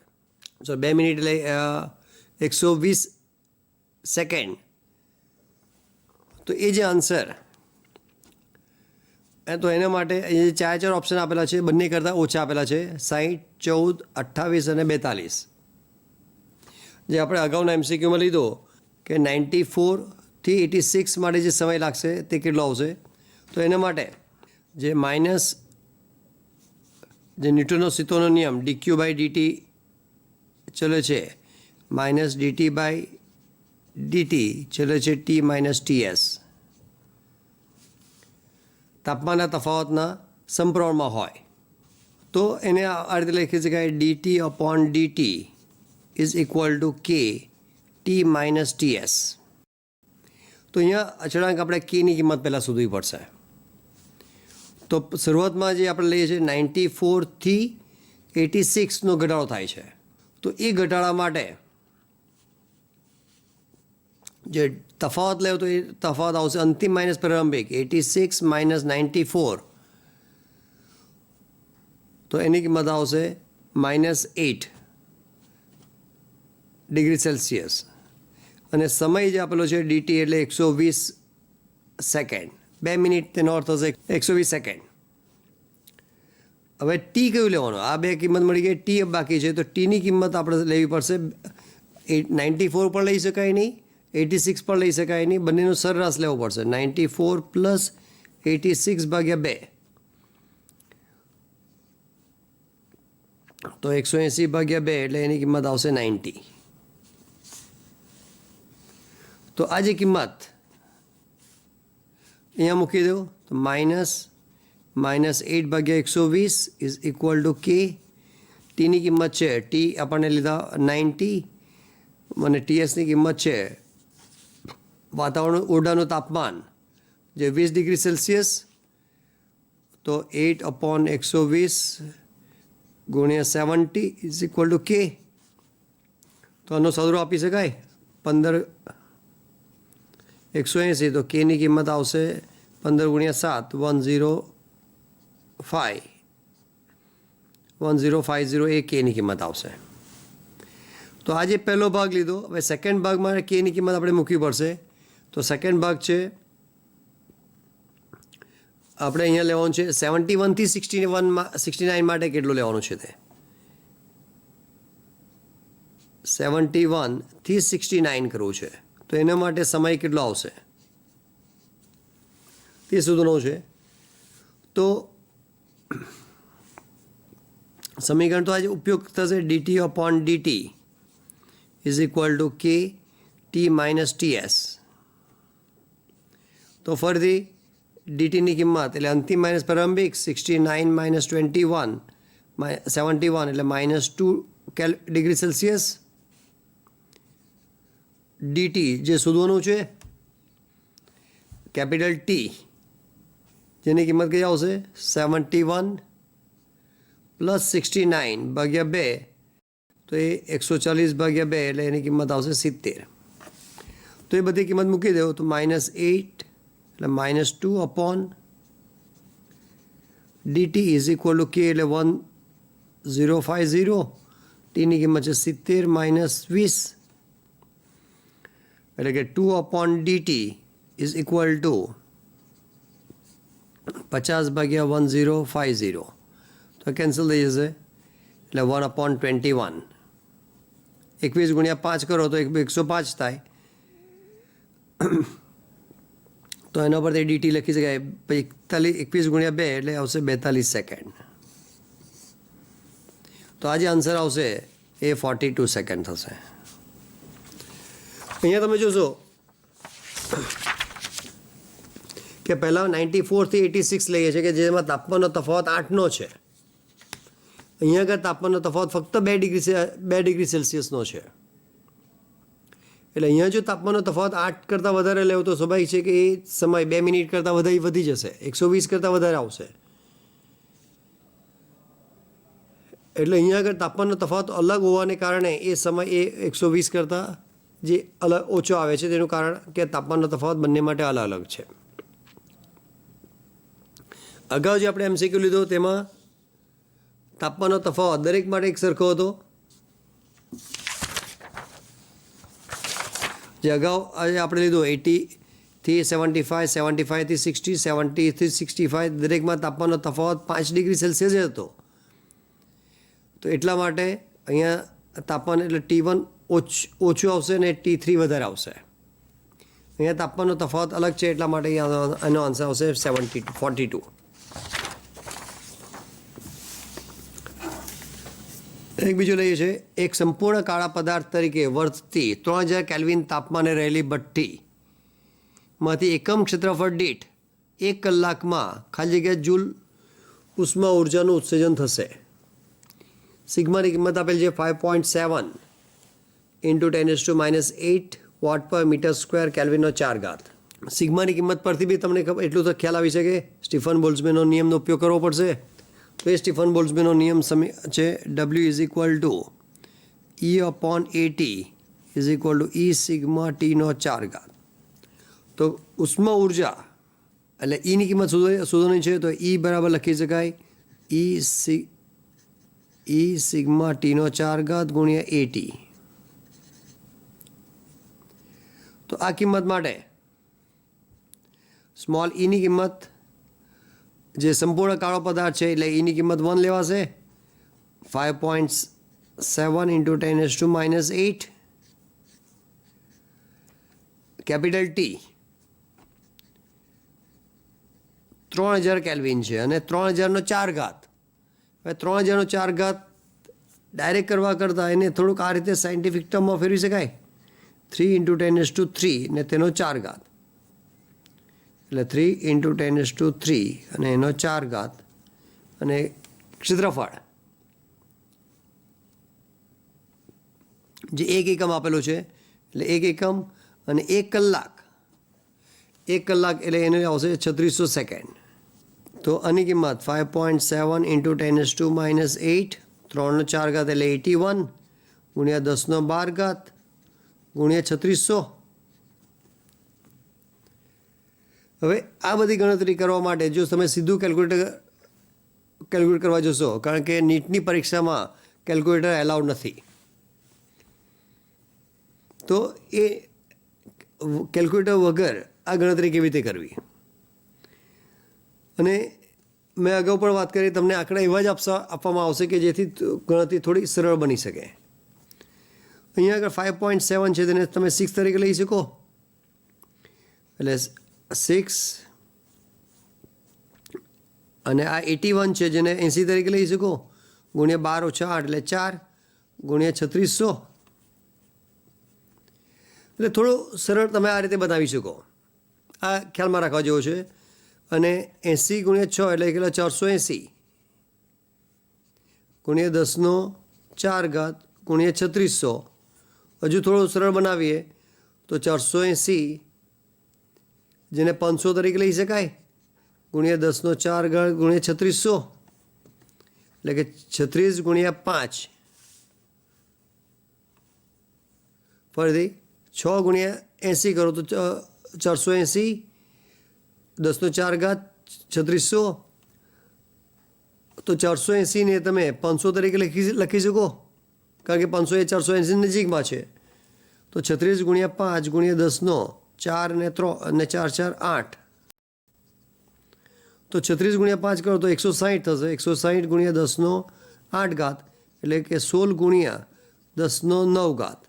2 મિનિટ એટલે 120 સેકન્ડ. તો એ જે આન્સર, તો એના માટે એ 4 ઓપ્શન આપેલા છે, બંને કરતાં ઓછા આપેલા છે, 60, 14, 28 અને 42. જે આપણે અગાઉના MCQમાં લીધો કે 94 થી 86 માટે જે સમય લાગશે તે કેટલો આવશે? તો એના માટે જે માઇનસ જે ન્યૂટનનો સીતોનો નિયમ dq/dt ચલે છે, માઇનસ dt/dt ચલે છે T - TS. તાપમાનના તફાવતના સમપ્રમાણમાં હોય તો એને આ રીતે લખી શકાય, dt/dt = K T - TS. તો અહીંયા અચળાંક આપણે Kની કિંમત પહેલાં શોધવી પડશે. તો શરૂઆતમાં જે આપણે લઈએ છીએ 94 થી 86નો ઘટાડો થાય છે. તો એ ઘટાડા માટે જે તફાવત લેવો તો એ તફાવત આવશે અંતિમ માઇનસ પ્રારંભિક, 86 - 94. તો એની કિંમત આવશે -8 ડિગ્રી સેલ્સિયસ. અને સમય જે આપેલો છે dt એટલે 120 સેકન્ડ. 2 મિનિટ તેનો અર્થ થશે 120 સેકન્ડ. હવે ટી કયું લેવાનું? આ બે કિંમત મળી ગઈ, ટી બાકી છે. તો ટીની કિંમત આપણે લેવી પડશે. 94 પણ લઈ શકાય નહીં, 86 પણ લઈ શકાય નહીં, બંનેનો સરેરાશ લેવો પડશે. 94 + 86/2 તો 180/2 એટલે એની કિંમત આવશે 90. તો આ જે કિંમત અહીંયા મૂકી દો તો -8/120 = K. ટીની કિંમત છે, ટી આપણને લીધા 90 અને TSની કિંમત છે વાતાવરણ ઓરડાનું તાપમાન જે 20 ડિગ્રી સેલ્સિયસ. તો 8/120 ગુણ્યા 70 ઇઝ ઇક્વલ ટુ કે. તો આનો સદરો આપી શકાય 15 180, તો કેની કિંમત આવશે 15 ગુણ્યા 7 1050 એ કેની કિંમત આવશે. તો આજે પહેલો ભાગ લીધો. હવે સેકન્ડ ભાગમાં કેની કિંમત આપણે મૂકવી પડશે. તો સેકન્ડ ભાગ છે આપણે અહીંયા લેવાનું છે 71 થી 69 માટે કેટલું લેવાનું છે તે 71 થી 69 કરવું છે. તો એના માટે સમય કેટલો આવશે તે શોધવાનો છે. તો સમીકરણ તો આજે ઉપયોગ થશે dt upon dt is equal two કે ટી માઇનસ ટીએસ. તો ફરીથી ડીટીની કિંમત એટલે અંતિમ માઇનસ પ્રારંભિક 69 માઇનસ 21 71 એટલે -2 ડિગ્રી સેલ્સિયસ. ડીટી જે શોધવાનું છે કેપિટલ ટી જેની કિંમત કઈ આવશે 71 પ્લસ 69 ભાગ્યા 2 તો એ 140 ભાગ્યા 2 એટલે એની કિંમત આવશે 70. તો એ બધી કિંમત મૂકી દો તો -8 એટલે -2 upon DT is equal two કે એટલે 1050 ટીની કિંમત છે 70 માઇનસ 20 એટલે કે 2 upon DT is equal two 50 ભાગ્યા 1050 તો કેન્સલ થઈ જશે એટલે 1 અપોન 21 21 ગુણ્યા 5 કરો તો 105 થાય. તો એના પરથી ડીટી લખી શકાય 21 ગુણ્યા 2 એટલે આવશે 42 સેકન્ડ. તો આજે આન્સર આવશે એ 42 સેકન્ડ થશે. અહીંયા તમે જોશો કે પહેલાં 94 થી 86 લઈએ છીએ કે જેમાં તાપમાનનો તફાવત 8નો છે. અહીંયા આગળ તાપમાનનો તફાવત ફક્ત 2 ડિગ્રી સેલ્સિયસનો છે. એટલે અહીંયા જો તાપમાનનો તફાવત 8 કરતાં વધારે લેવો તો સ્વાભાવિક છે કે એ સમય 2 મિનિટ કરતાં વધી જશે 120 કરતાં વધારે આવશે. એટલે અહીંયા આગળ તાપમાનનો તફાવત અલગ હોવાને કારણે એ સમય એ 120 કરતાં જે અલગ ઓછો આવે છે તેનું કારણ કે તાપમાનનો તફાવત બંને માટે અલગ અલગ છે. અગાઉ જે આપણે MCQ લીધો તેમાં તાપમાનનો તફાવત દરેક માટે એક સરખો હતો. જે અગાઉ આજે આપણે લીધો 80 થી 75 75 થી 60 70 થી 65 દરેકમાં તાપમાનનો તફાવત 5 ડિગ્રી સેલ્સિયસ હતો. તો એટલા માટે અહીંયા તાપમાન એટલે T1 ઓછું આવશે અને T3 વધારે આવશે. અહીંયા તાપમાનનો તફાવત અલગ છે એટલા માટે એનો આન્સર આવશે 42. એક બીજો લઈએ છે એક સંપૂર્ણ કાળા પદાર્થ તરીકે વર્તતી 3000 કેલ્વિન તાપમાને રહેલી ભઠ્ઠીમાંથી એકમ ક્ષેત્રફળ દીઠ 1 કલાકમાં ખાલી જગ્યા જૂલ ઉષ્મા ઉર્જાનું ઉત્સર્જન થશે. સિગ્માની કિંમત આપેલ છે 5.7 ઇન્ટુ 10⁻8 વોટ પર મીટર સ્ક્વેર કેલ્વિનનો 4 ઘાત. સિગ્માની કિંમત પરથી બી તમને એટલું તો ખ્યાલ આવી શકે સ્ટીફન બોલ્ટ્ઝમેનનો નિયમનો ઉપયોગ કરવો પડશે. તો એ સ્ટીફન બોલ્ટ્ઝમેનનો નિયમ છે W is equal to E upon AT is equal to E sigma ટીનો 4 ઘાત. તો ઉષ્મા ઉર્જા એટલે ઈની કિંમત શોધવાની છે તો E બરાબર લખી શકાય E સિગ્મા ટીનો 4 ઘાત ગુણ્યા AT. તો આ કિંમત માટે સ્મોલ ઈની કિંમત જે સંપૂર્ણ કાળો પદાર્થ છે એટલે એની કિંમત 1 લેવાશે 5.7 ઇન્ટુ 10⁻8 કેપિટલ ટી 3000 કેલ્વિન છે અને 3000નો 4 ઘાત. હવે 3000નો 4 ઘાત ડાયરેક્ટ કરવા કરતાં એને થોડુંક આ રીતે સાયન્ટિફિક ટર્મમાં ફેરવી શકાય 3 ઇન્ટુ 10⁻3 ને તેનો 4 ઘાત એટલે 3 ઇન્ટુ 10⁻3 અને એનો 4 ઘાત અને ક્ષેત્રફળ જે 1 એકમ આપેલું છે એટલે 1 એકમ અને 1 કલાક એટલે એને આવશે 3600 સેકન્ડ. તો આની કિંમત 5.7 ઇન્ટુ 10⁻8 3 નો 4 ઘાત એટલે 81 ગુણ્યા 10 નો 12 ઘાત ગુણ્યા 3600. હવે આ બધી ગણતરી કરવા માટે જો તમે સીધું કેલ્ક્યુલેટ કરવા જશો, કારણ કે નીટની પરીક્ષામાં કેલ્ક્યુલેટર એલાઉડ નથી, તો એ કેલ્ક્યુલેટર વગર આ ગણતરી કેવી રીતે કરવી. અને મેં અગાઉ પણ વાત કરી, તમને આંકડા એવા જ આપવામાં આવશે કે જેથી ગણતરી થોડી સરળ બની શકે. અહીંયા આગળ 5.7 છે, તેને તમે 6 તરીકે લઈ શકો, એટલે 6 અને આ 81 છે જેને 80 તરીકે લઈ શકો, ગુણ્યા 12 ઓછા 8 એટલે 4 ગુણ્યા 3600. એટલે થોડું સરળ તમે આ રીતે બનાવી શકો. આ ખ્યાલમાં રાખવા જેવો છે. અને 80 ગુણ્યા 6 એટલે કેટલા 480 ગુણ્યા 10 નો 4 ઘાત ગુણ્યા 3600. હજુ થોડું સરળ બનાવીએ તો 480 જેને 500 તરીકે લઈ શકાય, ગુણ્યા 10 નો 4 ઘાત ગુણ્યા 3600, એટલે કે 36 ગુણ્યા 5, ફરીથી 6 ગુણ્યા 80 કરો તો 480, 10 નો 4 ઘાત 3600, તો 480 ને તમે 500 તરીકે લખી શકો, કારણ કે 500 એ 480 નજીકમાં છે. તો 36 ગુણ્યા 5 ગુણ્યા 10 નો 4 ને 3 અને 4 4 8, તો 36 ગુણ્યા 5 કરો તો 160 થશે. 160 ગુણ્યા 10 નો 8 ઘાત એટલે કે 16 ગુણ્યા 10 નો 9 ઘાત,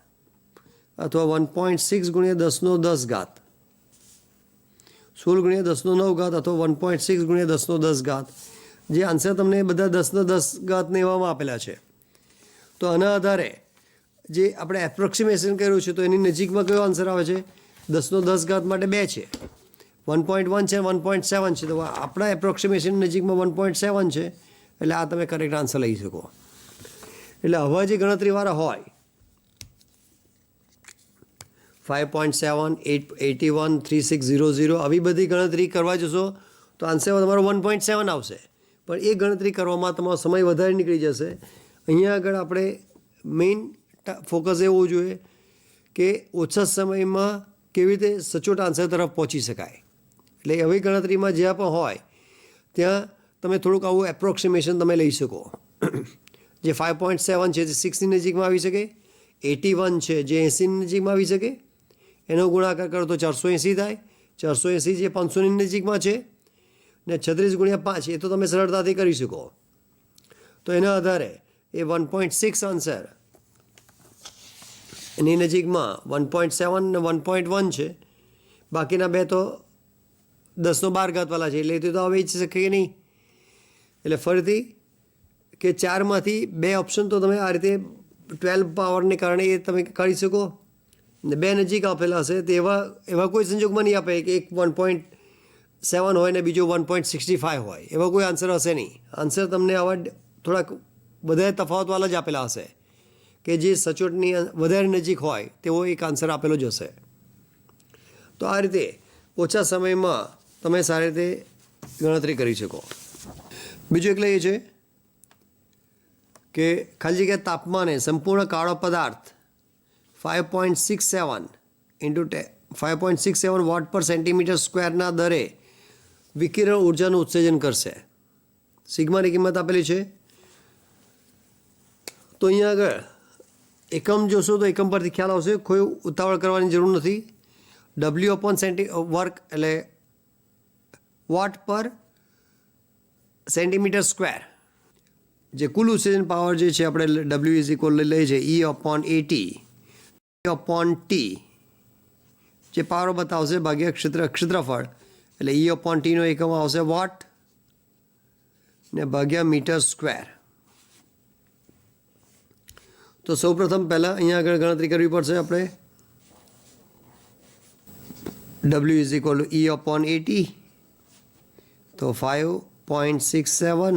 અથવા 1.6 ગુણ્યા 10 નો 10 ઘાત, 16 ગુણ્યા 10 નો 9 ઘાત અથવા 1.6 ગુણ્યા 10 નો 10 ઘાત. જે આન્સર તમને બધા 10 નો 10 ઘાતને એવામાં આપેલા છે. તો આના આધારે જે આપણે એપ્રોક્સિમેશન કર્યું છે, તો એની નજીકમાં કયો આન્સર આવે છે? 10 નો 10 ઘાત માટે 2 છે, 1.1 છે, 1.7 છે. તો આપણા એપ્રોક્સિમેશન નજીકમાં 1.7 છે, એટલે આ તમે કરેક્ટ આન્સર લઈ શકો. એટલે આવા જે ગણતરીવાળા હોય 5.7, 81, 3600 આવી બધી ગણતરી કરવા જશો તો આન્સર તમારો 1.7 આવશે, પણ એ ગણતરી કરવામાં તમારો સમય વધારે નીકળી જશે. અહીંયા આગળ આપણે મેઇન ફોકસ એવું જોઈએ કે ઓછા સમયમાં કેવી રીતે સચોટ આન્સર તરફ પહોંચી શકાય. એટલે આવી ગણતરીમાં જ્યાં પણ હોય ત્યાં તમે થોડુંક આવું એપ્રોક્સિમેશન તમે લઈ શકો. જે 5.7 છે જે 6ની નજીકમાં આવી શકે, 81 છે જે 80ની નજીકમાં આવી શકે, એનો ગુણાકાર કરો તો 480 થાય, 480 જે 500ની નજીકમાં છે, ને 36 ગુણ્યા 5 એ તો તમે સરળતાથી કરી શકો. તો એના આધારે એ 1.6 આન્સર એની નજીકમાં 1.7 ને 1.1 છે, બાકીના બે તો 10 નો 12 ઘાતવાળા છે, એટલે તો હવે જ શકે નહીં. એટલે ફરીથી કે 4માંથી 2 ઓપ્શન તો તમે આ રીતે 12 પાવરને કારણે એ તમે કાઢી શકો. ને 2 નજીક આપેલા હશે તે એવા કોઈ સંજોગમાં નહીં આપે કે એક 1.7 હોય ને બીજો 1.65 હોય, એવા કોઈ આન્સર હશે નહીં. આન્સર તમને આવા થોડાક વધારે તફાવતવાળા જ આપેલા હશે કે જે સચોટની વધારે નજીક હોય તેવો એક આન્સર આપેલો જ હશે. તો આ રીતે ઓછા સમયમાં તમે સારી રીતે ગણતરી કરી શકો. બીજું એટલે એ છે કે ખાલી જગ્યા તાપમાને સંપૂર્ણ કાળો પદાર્થ 5.67 ઇન્ટુ 5.67 વોટ પર સેન્ટીમીટર સ્ક્વેરના દરે વિકિરણ ઉર્જાનું ઉત્સર્જન કરશે. સિગ્માની કિંમત આપેલી છે. તો અહીંયા આગળ એકમ જોશો તો એકમ પરથી ખ્યાલ આવશે, કોઈ ઉતાવળ કરવાની જરૂર નથી. ડબલ્યુ અપોન વર્ક એટલે વોટ પર સેન્ટીમીટર સ્ક્વેર, જે કુલ ઉત્સર્જન પાવર જે છે આપણે ડબલ્યુ ઇઝ ઇક્વલ લઈએ છીએ E upon AT upon T, જે પાવર બતાવશે ભાગ્યા ક્ષેત્રફળ, એટલે E અપોન Tનો એકમ આવશે વોટ ને ભાગ્યા મીટર સ્ક્વેર. તો સૌપ્રથમ પહેલાં અહીંયા આગળ ગણતરી કરવી પડશે આપણે. W is equal to E upon AT, તો 5.67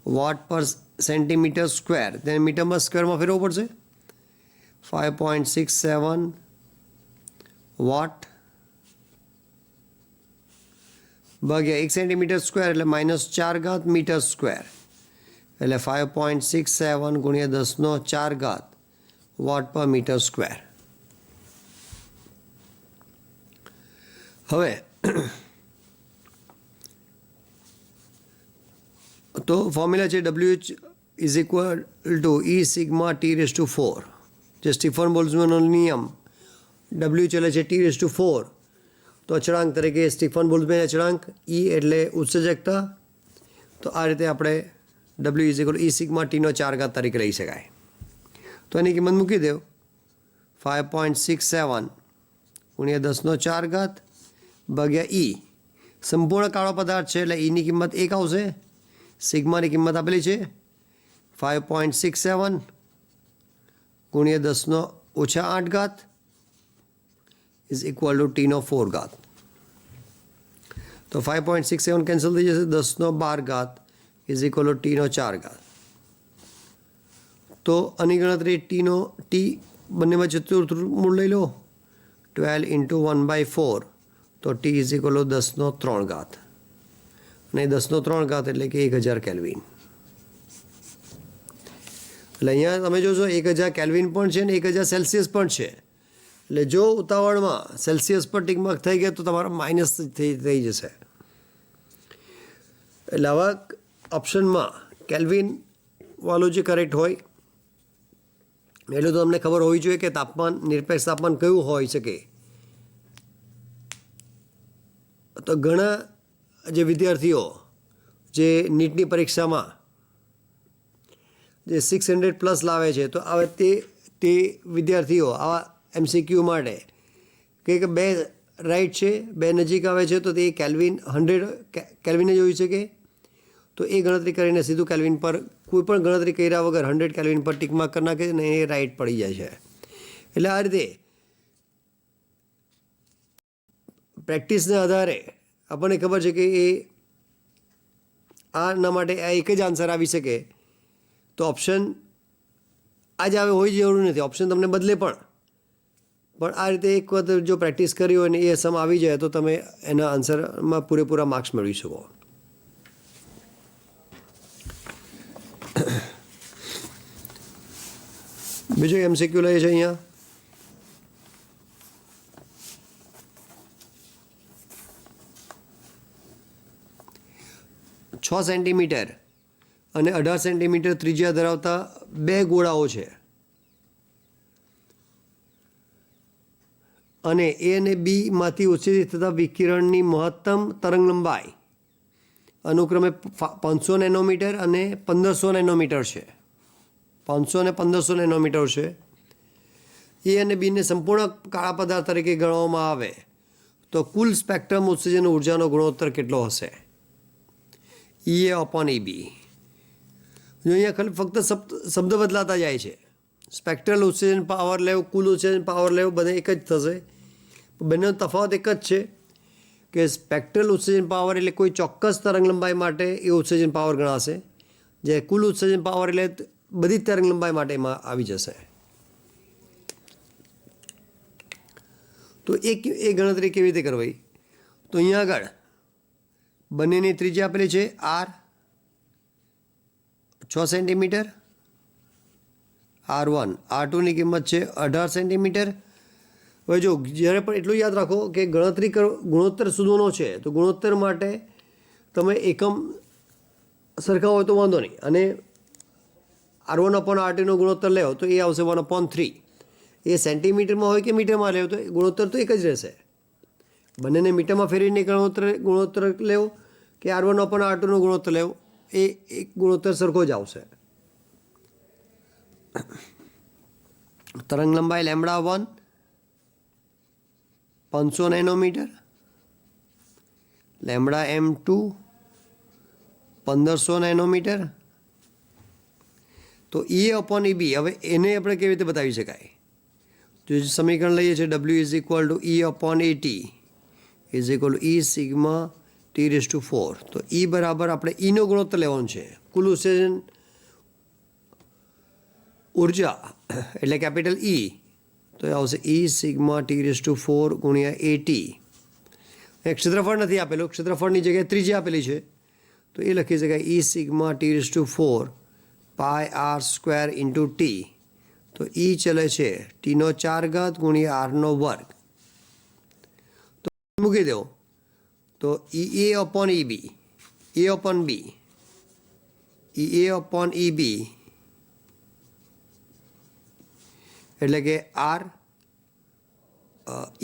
વોટ પર સેન્ટીમીટર સ્ક્વેર, તેને મીટરમાં સ્ક્વેરમાં ફેરવવું પડશે. 5.67 વોટ ભાગ્યા 1 સેન્ટીમીટર સ્ક્વેર એટલે -4 ઘાત મીટર સ્ક્વેર, એટલે 5.67 ગુણ્યા 10⁴ વોટ પર મીટર સ્ક્વેર. હવે તો ફોર્મ્યુલા છે WH is equal to E sigma T⁴. જે સ્ટીફન બોલ્ટ્ઝમેનનો નિયમ W ચલે છે T⁴, તો અચળાંક તરીકે સ્ટીફન બોલ્ટ્ઝમેન અચળાંક, E એટલે ઉત્સર્જકતા, તો આ રીતે આપણે W is equal E sigma T⁴ તરીકે લઈ શકાય. તો એની કિંમત મૂકી દો 5.67 ગુણ્યા 10⁴ ભાગ્યા E. સંપૂર્ણ કાળો પદાર્થ છે એટલે Eની કિંમત 1 આવશે. સિગ્માની કિંમત આપેલી છે 5.67 ગુણ્યા 10⁸ ઇઝ ઇક્વલ ટુ T⁴. તો 5.67 કેન્સલ થઈ જશે, 10⁻² ઇઝ ઇક્વલ ટુ T⁴. તો આની ગણતરી T બંનેમાં ચતુર્થ મૂળ લઈ લો, 12 × 1/4, તો T ઇઝ ઇક્વલ ટુ 10⁻³ અને 10⁻³ એટલે કે 1000 કેલ્વિન. એટલે અહીંયા તમે જોશો 1000 કેલ્વિન પણ છે ને 1000 સેલ્સિયસ પણ છે. એટલે જો ઉતાવળમાં સેલ્સિયસ પર ટિક માર્ક થઈ ગયા તો તમારા માઇનસ થઈ જશે. એટલે આવા ઓપ્શનમાં કેલ્વિન વાળું જે કરેક્ટ હોય એટલું તો તમને ખબર હોવી જોઈએ કે તાપમાન, નિરપેક્ષ તાપમાન કયું હોઈ શકે. તો ઘણા જે વિદ્યાર્થીઓ જે નીટની પરીક્ષામાં જે 600+ લાવે છે, તો હવે તે વિદ્યાર્થીઓ આવા MCQ માટે કે બે રાઈટ છે, બે નજીક આવે છે, તો તે કેલ્વિન 100 કેલ્વિને જોઈ શકે. તો એ ગણતરી કરીને સીધું કેલ્વિન પર કોઈ પણ ગણતરી કર્યા વગર 100 કેલ્વિન પર ટિક માર્ક કરી નાખે છે ને એ રાઈટ પડી જાય છે. એટલે આ રીતે પ્રેક્ટિસના આધારે આપણને ખબર છે કે એ આના માટે આ એક જ આન્સર આવી શકે. તો ઓપ્શન આ જ આવે હોય જરૂર નથી, ઓપ્શન તમને બદલે પણ આ રીતે એક વખત જો પ્રેક્ટિસ કરી હોય ને એ સમ આવી જાય તો તમે એના આન્સરમાં પૂરેપૂરા માર્ક્સ મેળવી શકો. બીજો MCQ લઈએ છે અહીંયા, 6 સેન્ટીમીટર અને 18 સેન્ટીમીટર ત્રિજ્યા ધરાવતા બે ગોળાઓ છે અને A અને B માંથી ઉત્સર્જિત થતા વિકિરણની મહત્તમ તરંગ લંબાઈ અનુક્રમે 500 નેનોમીટર અને 1500 નેનોમીટર છે. 500 અને 1500 નેનોમીટર છે. A અને Bને સંપૂર્ણ કાળા પદાર્થ તરીકે ગણવામાં આવે તો કુલ સ્પેક્ટ્રમ ઉત્સર્જન ઉર્જાનો ગુણોત્તર કેટલો હશે? EA/EB. જો અહીંયા ખાલી ફક્ત શબ્દ બદલાતા જાય છે. સ્પેક્ટ્રલ ઉત્સર્જન પાવર લેવ, કુલ ઉત્સર્જન પાવર લેવ બધે એક જ થશે. બંનેનો તફાવત એક જ છે કે સ્પેક્ટ્રલ ઉત્સર્જન પાવર એટલે કોઈ ચોક્કસ તરંગ લંબાઈ માટે એ ઉત્સર્જન પાવર ગણાશે, જે કુલ ઉત્સર્જન પાવર એટલે બધી તરંગ લંબાઈ માટે એમાં આવી જશે. તો એ ગણતરી કેવી રીતે કરવી? તો અહીંયા આગળ બંનેની ત્રિજ્યા આપેલી છે R 6 સેન્ટીમીટર, R1, R2ની કિંમત છે 18 સેન્ટીમીટર. હવે જો જ્યારે પણ એટલું યાદ રાખો કે ગણતરી ગુણોત્તર શોધવાનો છે તો ગુણોત્તર માટે તમે એકમ સરખા હોય તો વાંધો નહીં, અને R1/R2નો ગુણોત્તર લેવો તો એ આવશે 1/3. એ સેન્ટીમીટરમાં હોય કે મીટરમાં લેવો તો ગુણોત્તર તો એક જ રહેશે. બંનેને મીટરમાં ફેરવીને ગુણોત્તર લેવો કે R1/R2નો ગુણોત્તર લેવો, એ એક ગુણોત્તર સરખો જ આવશે. તરંગ લંબાઈ λ1 500 નેનોમીટર, λm2 1500 નેનોમીટર. તો EA/EB હવે એને આપણે કેવી રીતે બતાવી શકાય? જો સમીકરણ લઈએ છીએ W is equal two E/AT is equal to E sigma T⁴. તો E બરાબર આપણે Eનો ગુણોત્તર લેવાનો છે, કુલ ઉત્સર્જન ઉર્જા એટલે કેપિટલ E, તો એ આવશે E સિગ્મા T⁴ ગુણ્યા AT. ક્ષેત્રફળ નથી આપેલું, ક્ષેત્રફળની જગ્યાએ ત્રિજ્યા આપેલી છે, તો એ લખી શકાય E sigma T⁴ pi R square into T, તો એ ચલે છે ટીનો 4 ઘાત ગુણ્યા આરનો વર્ગ. તો મૂકી દો તો એ અપોન ઈ બી, એ અપોન બી, એ અપોન ઈ બી એટલે કે આર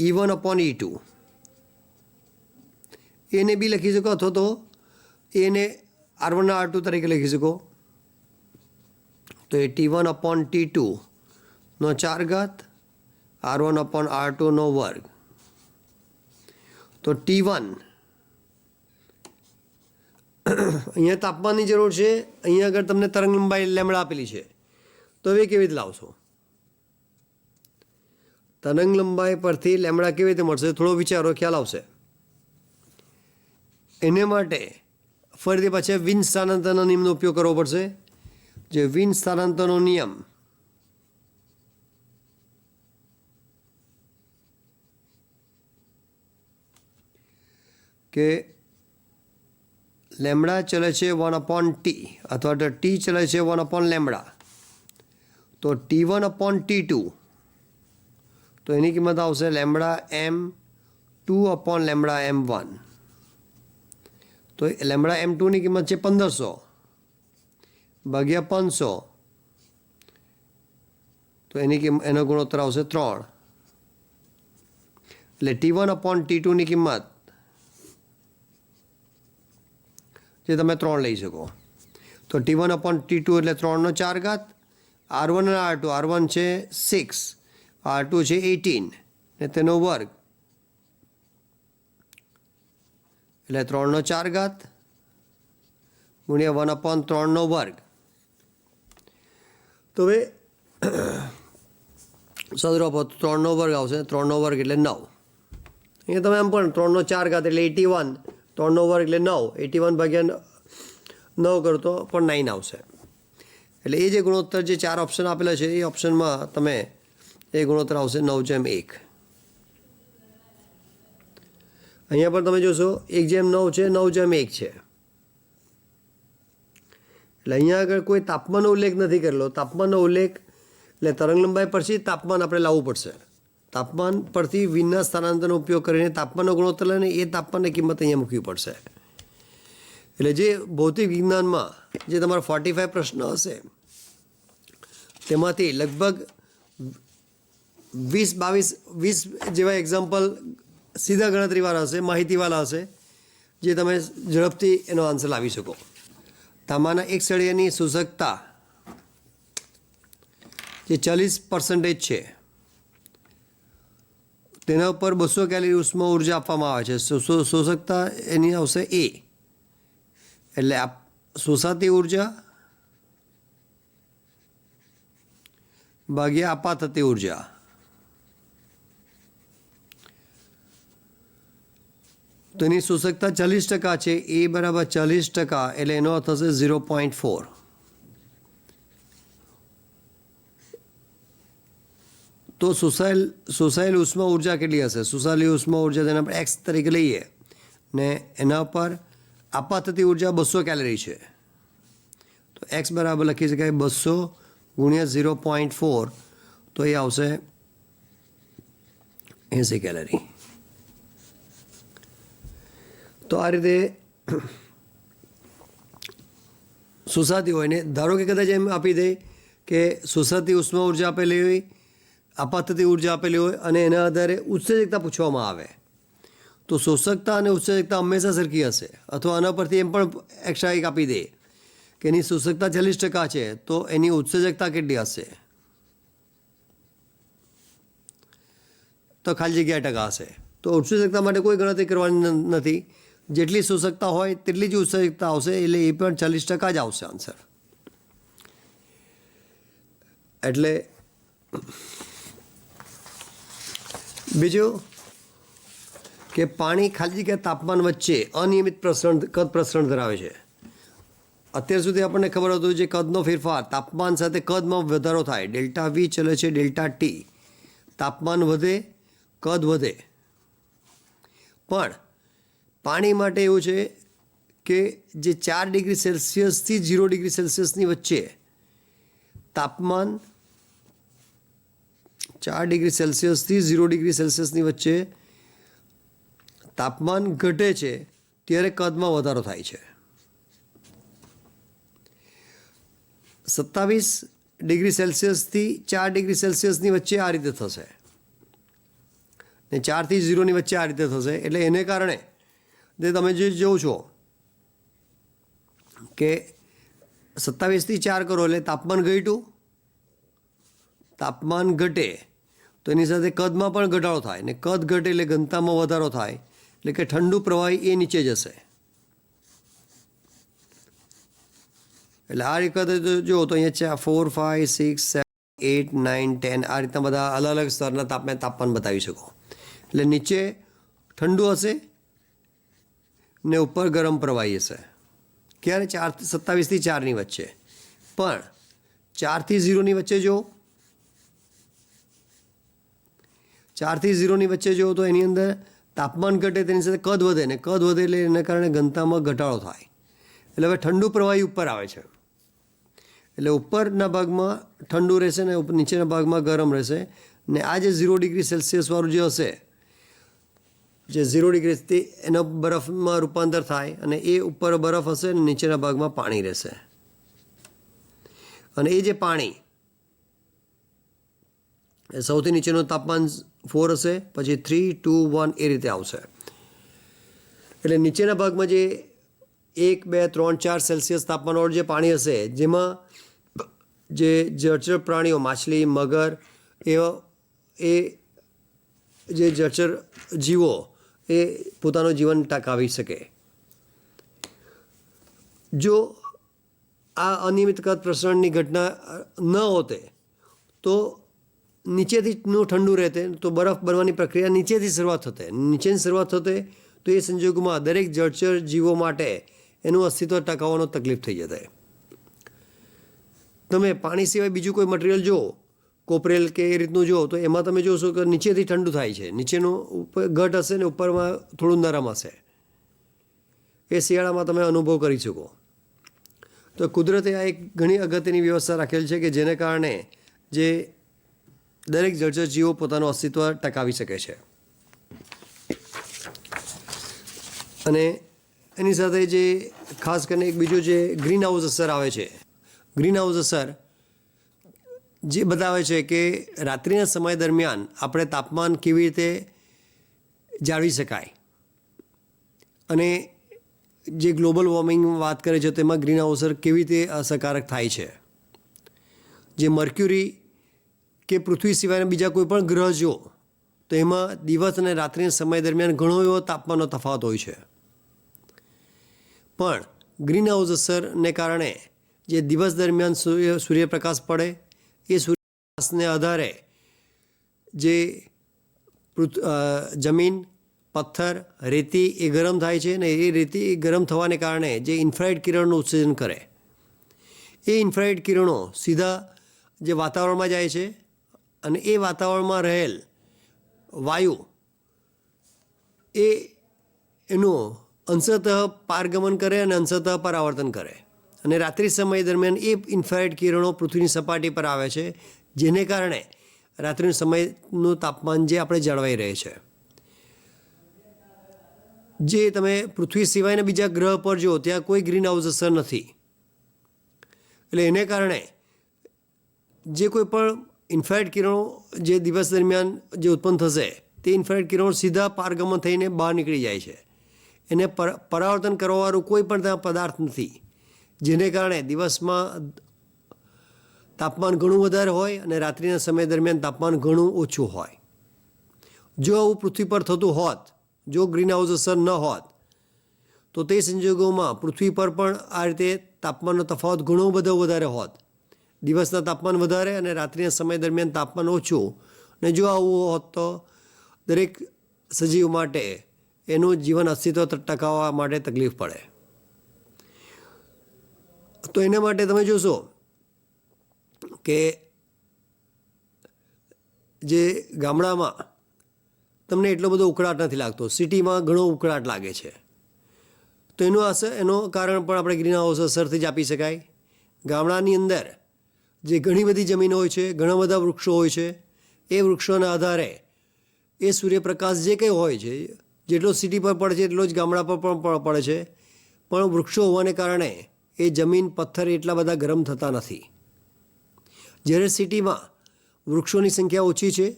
E1 અપોન E2 એને બી લખી શકો અથવા તો એને R1 R2 તરીકે લખી શકો. તો એ T1 અપોન T2 નો 4 ઘાત R1 અપોન R2 નો વર્ગ. તો T1 અહીંયા તાપમાનની જરૂર છે, અહીંયા આગળ તમને તરંગ લંબાઈ લેમડા આપેલી છે, તો હવે કેવી રીતે લાવશો? તરંગ લંબાઈ પરથી લેમડા કેવી રીતે મળશે? થોડો વિચારો, ખ્યાલ આવશે. એને માટે ફરીથી પાછા વિન સ્થાનાંતરનો નિયમનો ઉપયોગ કરવો પડશે. જે વિન સ્થાનાંતરનો નિયમ કે લેમડા ચલે છે 1 અપોન ટી અથવા તો ટી ચલે છે 1 અપોન લેમડા. તો T1 અપોન T2 તો એની કિંમત આવશે lambda M2 upon lambda M1. તો લેમડા M2ની કિંમત છે 1500 ભાગ્યા 500, તો એનો ગુણોત્તર આવશે 3. એટલે T1 અપોન T2ની કિંમત જે તમે 3 લઈ શકો. તો T1 અપોન T2 એટલે 3 નો 4 ઘાત, R1 અને R2, R1 છે 6, R2 છે 18 ને તેનો વર્ગ એટલે 3 નો 4 ઘાત ગુણ્યા 1 અપોન 3 નો વર્ગ. તો હવે સદરો આપો 3 નો વર્ગ આવશે, 3 નો વર્ગ એટલે 9. અહીંયા તમે એમ પણ 3 નો 4 ઘાત એટલે 81, 3 નો વર્ગ એટલે 9, 81 ભાગ્યા 9 કરો તો પણ 9 આવશે. એટલે એ જે ગુણોત્તર જે 4 ઓપ્શન આપેલા છે એ ઓપ્શનમાં તમે એ ગુણોત્તર આવશે 9:1. અહીંયા પણ તમે જોશો 1:9 છે, 9:1 છે. એટલે અહીંયા આગળ કોઈ તાપમાનનો ઉલ્લેખ નથી કરેલો. તાપમાનનો ઉલ્લેખ એટલે તરંગ લંબાઈ પછી તાપમાન આપણે લાવવું પડશે. તાપમાન પરથી વિનના સ્થાનાંતરનો ઉપયોગ કરીને તાપમાનનો ગુણોત્તર લઈને એ તાપમાનની કિંમત અહીંયા મૂકવી પડશે. એટલે જે ભૌતિક વિજ્ઞાનમાં જે તમારા 45 પ્રશ્ન હશે તેમાંથી લગભગ 20 જેવા એક્ઝામ્પલ સીધા ગણતરીવાળા હશે, માહિતીવાળા હશે, જે તમે ઝડપથી એનો આન્સર લાવી શકો. તાંબાના એક સળિયાની શોષકતા જે 40% છે તેના ઉપર 200 કેલરી ઉષ્મા ઉર્જા આપવામાં આવે છે. શોષકતા એની આવશે A, એટલે શોષાતી ઉર્જા ભાગ્યા આપાત થતી ઉર્જા. તો એની શોષકતા 40% છે, એ બરાબર 40%, એટલે એનો અર્થ થશે 0.4. તો શોષાયેલ ઉષ્મા ઉર્જા કેટલી હશે? શોષાયેલી ઉષ્મા ઉર્જા તેના પર x તરીકે લઈએ ને એના પર આપાત થતી ઉર્જા 200 કેલરી છે. તો x બરાબર લખી શકાય 200 ગુણ્યા 0.4, તો એ આવશે 80 કેલરી. તો આ રીતે શોષાતી હોય ને ધારો કે કદાચ એમ આપી દે કે શોષાતી ઉષ્મા ઉર્જા આપેલી હોય, આપાત થતી ઉર્જા આપેલી હોય અને એના આધારે ઉત્સેચકતા પૂછવામાં આવે, તો શોષકતા અને ઉત્સેચકતા હંમેશા સરખી હશે. અથવા આના પરથી એમ પણ એક્સ્ટ્રા એક આપી દે કે એની શોષકતા 40% છે, તો એની ઉત્સેચકતા કેટલી હશે? તો ખાલી જગ્યા ટકા હશે. તો ઉત્સેચકતા માટે કોઈ ગણતરી કરવાની નથી. જેટલી શોષકતા હોય તેટલી જ ઉત્સેચકતા આવશે, એટલે એ પણ 40% જ આવશે આન્સર. એટલે બીજું કે પાણી ખાલી જગ્યા તાપમાન વચ્ચે અનિયમિત કદ પ્રસરણ ધરાવે છે. અત્યાર સુધી આપણને ખબર હતું જે કદનો ફેરફાર તાપમાન સાથે કદમાં વધારો થાય, ડેલ્ટા વી ચલે છે ડેલ્ટા ટી, તાપમાન વધે કદ વધે. પણ પાણી માટે એવું છે કે જે 4 ડિગ્રી સેલ્સિયસથી 0 ડિગ્રી સેલ્સિયસની વચ્ચે તાપમાન 4 ડિગ્રી સેલ્સિયસથી 0 ડિગ્રી સેલ્સિયસની વચ્ચે તાપમાન ઘટે છે ત્યારે કદમાં વધારો થાય છે. 27 ડિગ્રી સેલ્સિયસથી 4 ડિગ્રી સેલ્સિયસની વચ્ચે આ રીતે થશે ને 4 થી 0ની વચ્ચે આ રીતે થશે. એટલે એને કારણે તમે જે જોવો છો કે 27 થી 4 કરો એટલે તાપમાન ઘટ્યું, તાપમાન ઘટે તો એની સાથે કદમાં પણ ઘટાડો થાય ને કદ ઘટે એટલે ઘનતામાં વધારો થાય એટલે કે ઠંડુ પ્રવાહી એ નીચે જશે. એટલે આ રીતે જો તો અહીંયા 4, 5, 6, 7, 8, 9, 10 આ રીતના બધા અલગ અલગ સ્તરના તાપમાન બતાવી શકો. એટલે નીચે ઠંડુ હશે ને ઉપર ગરમ પ્રવાહી હશે. ક્યારે 27 થી 4ની વચ્ચે. પણ 4 થી 0ની વચ્ચે જો 4 થી 0ની વચ્ચે જો તો એની અંદર તાપમાન ઘટે તેની સાથે કદ વધે ને કદ વધે એટલે એના કારણે ઘનતામાં ઘટાડો થાય. એટલે હવે ઠંડુ પ્રવાહી ઉપર આવે છે. એટલે ઉપરના ભાગમાં ઠંડુ રહેશે ને નીચેના ભાગમાં ગરમ રહેશે ને આ જે 0 ડિગ્રી સેલ્સિયસવાળું જે હશે જે 0 ડિગ્રીથી એનો બરફમાં રૂપાંતર થાય અને એ ઉપર બરફ હશે અને નીચેના ભાગમાં પાણી રહેશે. અને એ જે પાણી એ સૌથી નીચેનું તાપમાન 4 હશે, પછી 3, 2, 1 એ રીતે આવશે. એટલે નીચેના ભાગમાં જે 1, 2, 3, 4 સેલ્સિયસ તાપમાનવાળું જે પાણી હશે જેમાં જે જળચર પ્રાણીઓ માછલી, મગર એ જે જળચર જીવો એ પોતાનું જીવન ટકાવી શકે. જો આ અનિયમિત કદ પ્રસરણની ઘટના ન હોતે તો નીચેથીનું ઠંડુ રહેતે તો બરફ બનવાની પ્રક્રિયા નીચેથી શરૂઆત થતે. નીચેની શરૂઆત થતે તો એ સંજોગોમાં દરેક જળચર જીવો માટે એનું અસ્તિત્વ ટકાવવાનો તકલીફ થઈ જશે. તમે પાણી સિવાય બીજું કોઈ મટીરિયલ જો કોપરેલ કે એ રીતનું જો તો એમાં તમે જોશો કે નીચેથી ઠંડુ થાય છે, નીચેનું ઉપર ઘટ હશે ને ઉપરમાં થોડું નરમ હશે. એ શિયાળામાં તમે અનુભવ કરી શકો. તો કુદરતે આ એક ઘણી અગત્યની વ્યવસ્થા રાખેલ છે કે જેને કારણે જે દરેક જળચર જીવો પોતાનું અસ્તિત્વ ટકાવી શકે છે. અને એની સાથે જે ખાસ કરીને એક બીજું જે ગ્રીન હાઉસ અસર આવે છે, ગ્રીન હાઉસ અસર જે બતાવે છે કે રાત્રિના સમય દરમિયાન આપણે તાપમાન કેવી રીતે જાળવી શકાય. અને જે ગ્લોબલ વોર્મિંગ વાત કરે છે તેમાં ગ્રીન હાઉસ અસર કેવી રીતે અસરકારક થાય છે. જે મર્ક્યુરી કે પૃથ્વી સિવાયના બીજા કોઈ પણ ગ્રહ જો તો એમાં દિવસ અને રાત્રિના સમય દરમિયાન ઘણો એવો તાપમાનનો તફાવત હોય છે. પણ ગ્રીન હાઉસ અસરને કારણે જે દિવસ દરમિયાન સૂર્યપ્રકાશ પડે એ સૂર્યપ્રકાશને આધારે જે જમીન, પથ્થર, રેતી એ ગરમ થાય છે અને એ રેતી ગરમ થવાને કારણે જે ઇન્ફ્રારેડ કિરણનું ઉત્સર્જન કરે એ ઇન્ફ્રારેડ કિરણો સીધા જે વાતાવરણમાં જાય છે અને એ વાતાવરણમાં રહેલ વાયુ એનું અંશતઃ પારગમન કરે અને અંશતઃ પરાવર્તન કરે. અને રાત્રિ સમય દરમિયાન એ ઇન્ફ્રારેડ કિરણો પૃથ્વીની સપાટી પર આવે છે જેને કારણે રાત્રિના સમયનું તાપમાન જે આપણે જળવાઈ રહે છે. જે તમે પૃથ્વી સિવાયના બીજા ગ્રહ પર જો ત્યાં કોઈ ગ્રીન હાઉસ અસર નથી. એટલે એને કારણે જે કોઈ પણ ઇન્ફ્રારેડ કિરણો જે દિવસ દરમિયાન જે ઉત્પન્ન થશે તે ઇન્ફ્રારેડ કિરણો સીધા પારગમન થઈને બહાર નીકળી જાય છે. એને પરાવર્તન કરવાવાળું કોઈ પણ ત્યાં પદાર્થ નથી જેને કારણે દિવસમાં તાપમાન ઘણું વધારે હોય અને રાત્રિના સમય દરમિયાન તાપમાન ઘણું ઓછું હોય. જો આવું પૃથ્વી પર થતું હોત, જો ગ્રીન હાઉસ અસર ન હોત તો તે સંજોગોમાં પૃથ્વી પર પણ આ રીતે તાપમાનનો તફાવત ઘણો બધો વધારે હોત. દિવસના તાપમાન વધારે અને રાત્રિના સમય દરમિયાન તાપમાન ઓછું. અને જો આવું હોત તો દરેક સજીવ માટે એનું જીવન અસ્તિત્વ ટકાવવા માટે તકલીફ પડે. તો એના માટે તમે જોશો કે જે ગામડામાં તમને એટલો બધો ઉકળાટ નથી લાગતો, સિટીમાં ઘણો ઉકળાટ લાગે છે. તો એનું કારણ પણ આપણે ગ્રીન હાઉસ અસરથી જ આપી શકાય. ગામડાની અંદર જે ઘણી બધી જમીન હોય છે, ઘણા બધા વૃક્ષો હોય છે, એ વૃક્ષોના આધારે એ સૂર્યપ્રકાશ જે કંઈ હોય છે, જેટલો સિટી પર પડે છે એટલો જ ગામડા પર પણ પડે છે, પણ વૃક્ષો હોવાને કારણે એ જમીન પથ્થર એટલા બધા ગરમ થતા નથી. જ્યારે સિટીમાં વૃક્ષોની સંખ્યા ઓછી છે,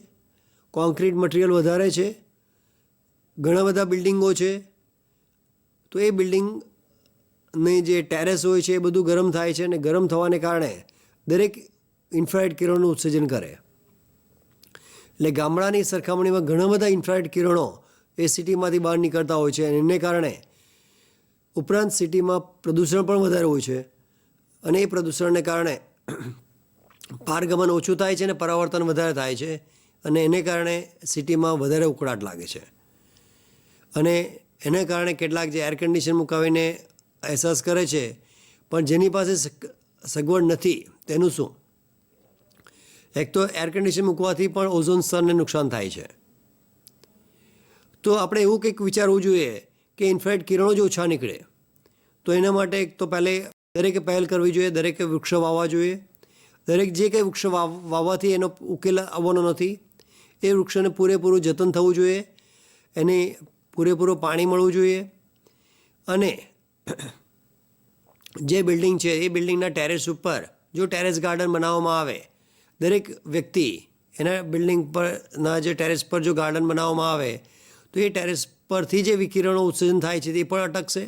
કોન્ક્રીટ મટીરિયલ વધારે છે, ઘણા બધા બિલ્ડિંગો છે, તો એ બિલ્ડિંગની જે ટેરેસ હોય છે એ બધું ગરમ થાય છે, અને ગરમ થવાને કારણે દરેક ઇન્ફ્રારેડ કિરણનું ઉત્સર્જન કરે. એટલે ગામડાની સરખામણીમાં ઘણા બધા ઇન્ફ્રારેડ કિરણો એ સિટીમાંથી બહાર નીકળતા હોય છે, અને એને કારણે ઉપરાંત સિટીમાં પ્રદૂષણ પણ વધારે હોય છે, અને એ પ્રદૂષણને કારણે પારગમન ઓછું થાય છે અને પરાવર્તન વધારે થાય છે, અને એને કારણે સિટીમાં વધારે ઉકળાટ લાગે છે. અને એના કારણે કેટલાક જે એર કન્ડિશન મુકાવીને અહેસાસ કરે છે, પણ જેની પાસે સગવડ નથી તેનું શું? એક તો એર કન્ડિશન મૂકવાથી પણ ઓઝોન સ્તરને નુકસાન થાય છે. તો આપણે એવું કંઈક વિચારવું જોઈએ કે ઇન્ફ્રારેડ કિરણો જ ઓછા નીકળે. તો એના માટે એક તો દરેકે પહેલ કરવી જોઈએ, દરેકે વૃક્ષો વાવવા જોઈએ. દરેક જે કંઈ વૃક્ષો વાવવાથી એનો ઉકેલ આવવાનો નથી. એ વૃક્ષોને પૂરેપૂરું જતન થવું જોઈએ, એને પૂરેપૂરું પાણી મળવું જોઈએ, અને જે બિલ્ડિંગ છે એ બિલ્ડિંગના ટેરેસ ઉપર જો ટેરેસ ગાર્ડન બનાવવામાં આવે, દરેક વ્યક્તિ એના બિલ્ડિંગ પરના જે ટેરેસ પર જો ગાર્ડન બનાવવામાં આવે તો એ ટેરેસ પરથી જે વિકિરણો ઉત્સર્જન થાય છે તે પણ અટકશે.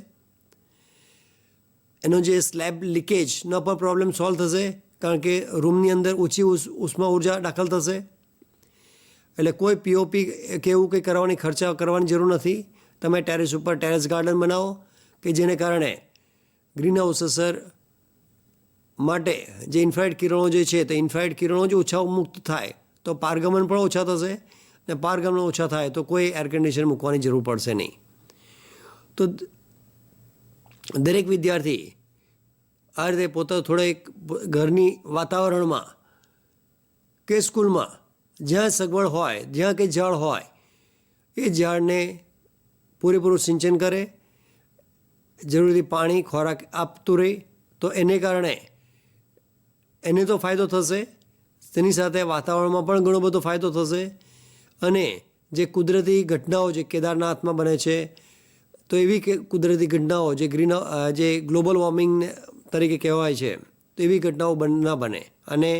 એનો જે સ્લેબ લીકેજનો પણ પ્રોબ્લેમ સોલ્વ થશે, કારણ કે રૂમની અંદર ઓછી ઉષ્મા ઉર્જા દાખલ થશે. એટલે કોઈ પીઓપી કે એવું કંઈ ખર્ચા કરવાની જરૂર નથી. તમે ટેરેસ ઉપર ટેરેસ ગાર્ડન બનાવો કે જેને કારણે ગ્રીન હાઉસ અસર માટે જે ઇન્ફ્રારેડ કિરણો જે છે તે ઇન્ફ્રારેડ કિરણો જ ઓછા મુક્ત થાય તો પારગમન પણ ઓછા થશે, અને પારગમન ઓછા થાય તો કોઈ એર કન્ડિશન મૂકવાની જરૂર પડશે નહીં. તો દરેક વિદ્યાર્થી આ રીતે પોતે થોડેક ઘરની વાતાવરણમાં કે સ્કૂલમાં જ્યાં સગવડ હોય, જ્યાં કંઈ ઝાડ હોય, એ ઝાડને પૂરેપૂરું સિંચન કરે, જરૂરી પાણી ખોરાક આપતું રહે, તો એને કારણે એને તો ફાયદો થશે, તેની સાથે વાતાવરણમાં પણ ઘણો બધો ફાયદો થશે. અને જે કુદરતી ઘટનાઓ જે કેદારનાથમાં બને છે, તો એવી કુદરતી ઘટનાઓ જે ગ્લોબલ વોર્મિંગ તરીકે કહેવાય છે, તો એવી ઘટનાઓ ના બને, અને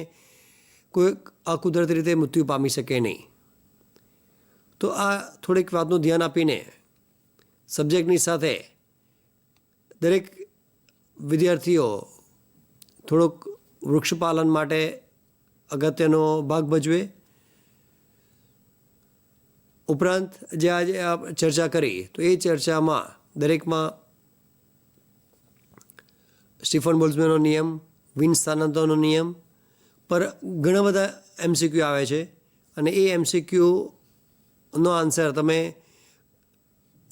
કોઈ અકુદરતી રીતે મૃત્યુ પામી શકે નહીં. તો આ થોડીક વાતનું ધ્યાન આપીને સબ્જેક્ટની સાથે દરેક વિદ્યાર્થીઓ થોડોક વૃક્ષપાલન માટે અગત્યનો ભાગ ભજવે. ઉપરાંત જે આજે ચર્ચા કરી તો એ ચર્ચામાં દરેકમાં સ્ટીફન બોલ્ટ્ઝમેનનો નિયમ, વિન સ્થાનાંતરનો નિયમ પર ઘણા બધા MCQ આવે છે, અને એ MCQનો આન્સર તમે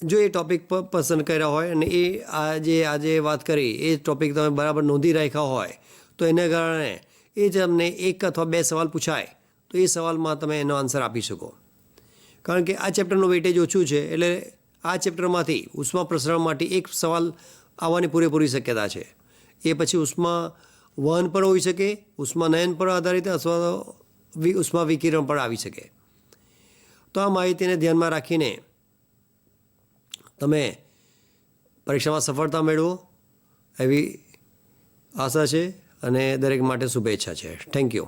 જો એ ટૉપિક પર પસંદ કર્યા હોય અને એ આજે વાત કરી એ ટૉપિક તમે બરાબર નોંધી રાખ્યા હોય તો એને કારણે એ જ તમને 1 અથવા 2 સવાલ પૂછાય તો એ સવાલમાં તમે એનો આન્સર આપી શકો. કારણ કે આ ચેપ્ટરનું વેઇટેજ ઓછું છે, એટલે આ ચેપ્ટરમાંથી ઉષ્મા પ્રસરણ માટે એક સવાલ આવવાની પૂરેપૂરી શક્યતા છે. એ પછી ઉષ્મા વહન પર હોઈ શકે, ઉષ્માનયન પર આધારિત, અથવા તો ઉષ્મા વિકિરણ પર આવી શકે. તો આ માહિતીને ધ્યાનમાં રાખીને તમે પરીક્ષામાં સફળતા મેળવો એવી આશા છે, અને દરેક માટે શુભેચ્છા છે. Thank you.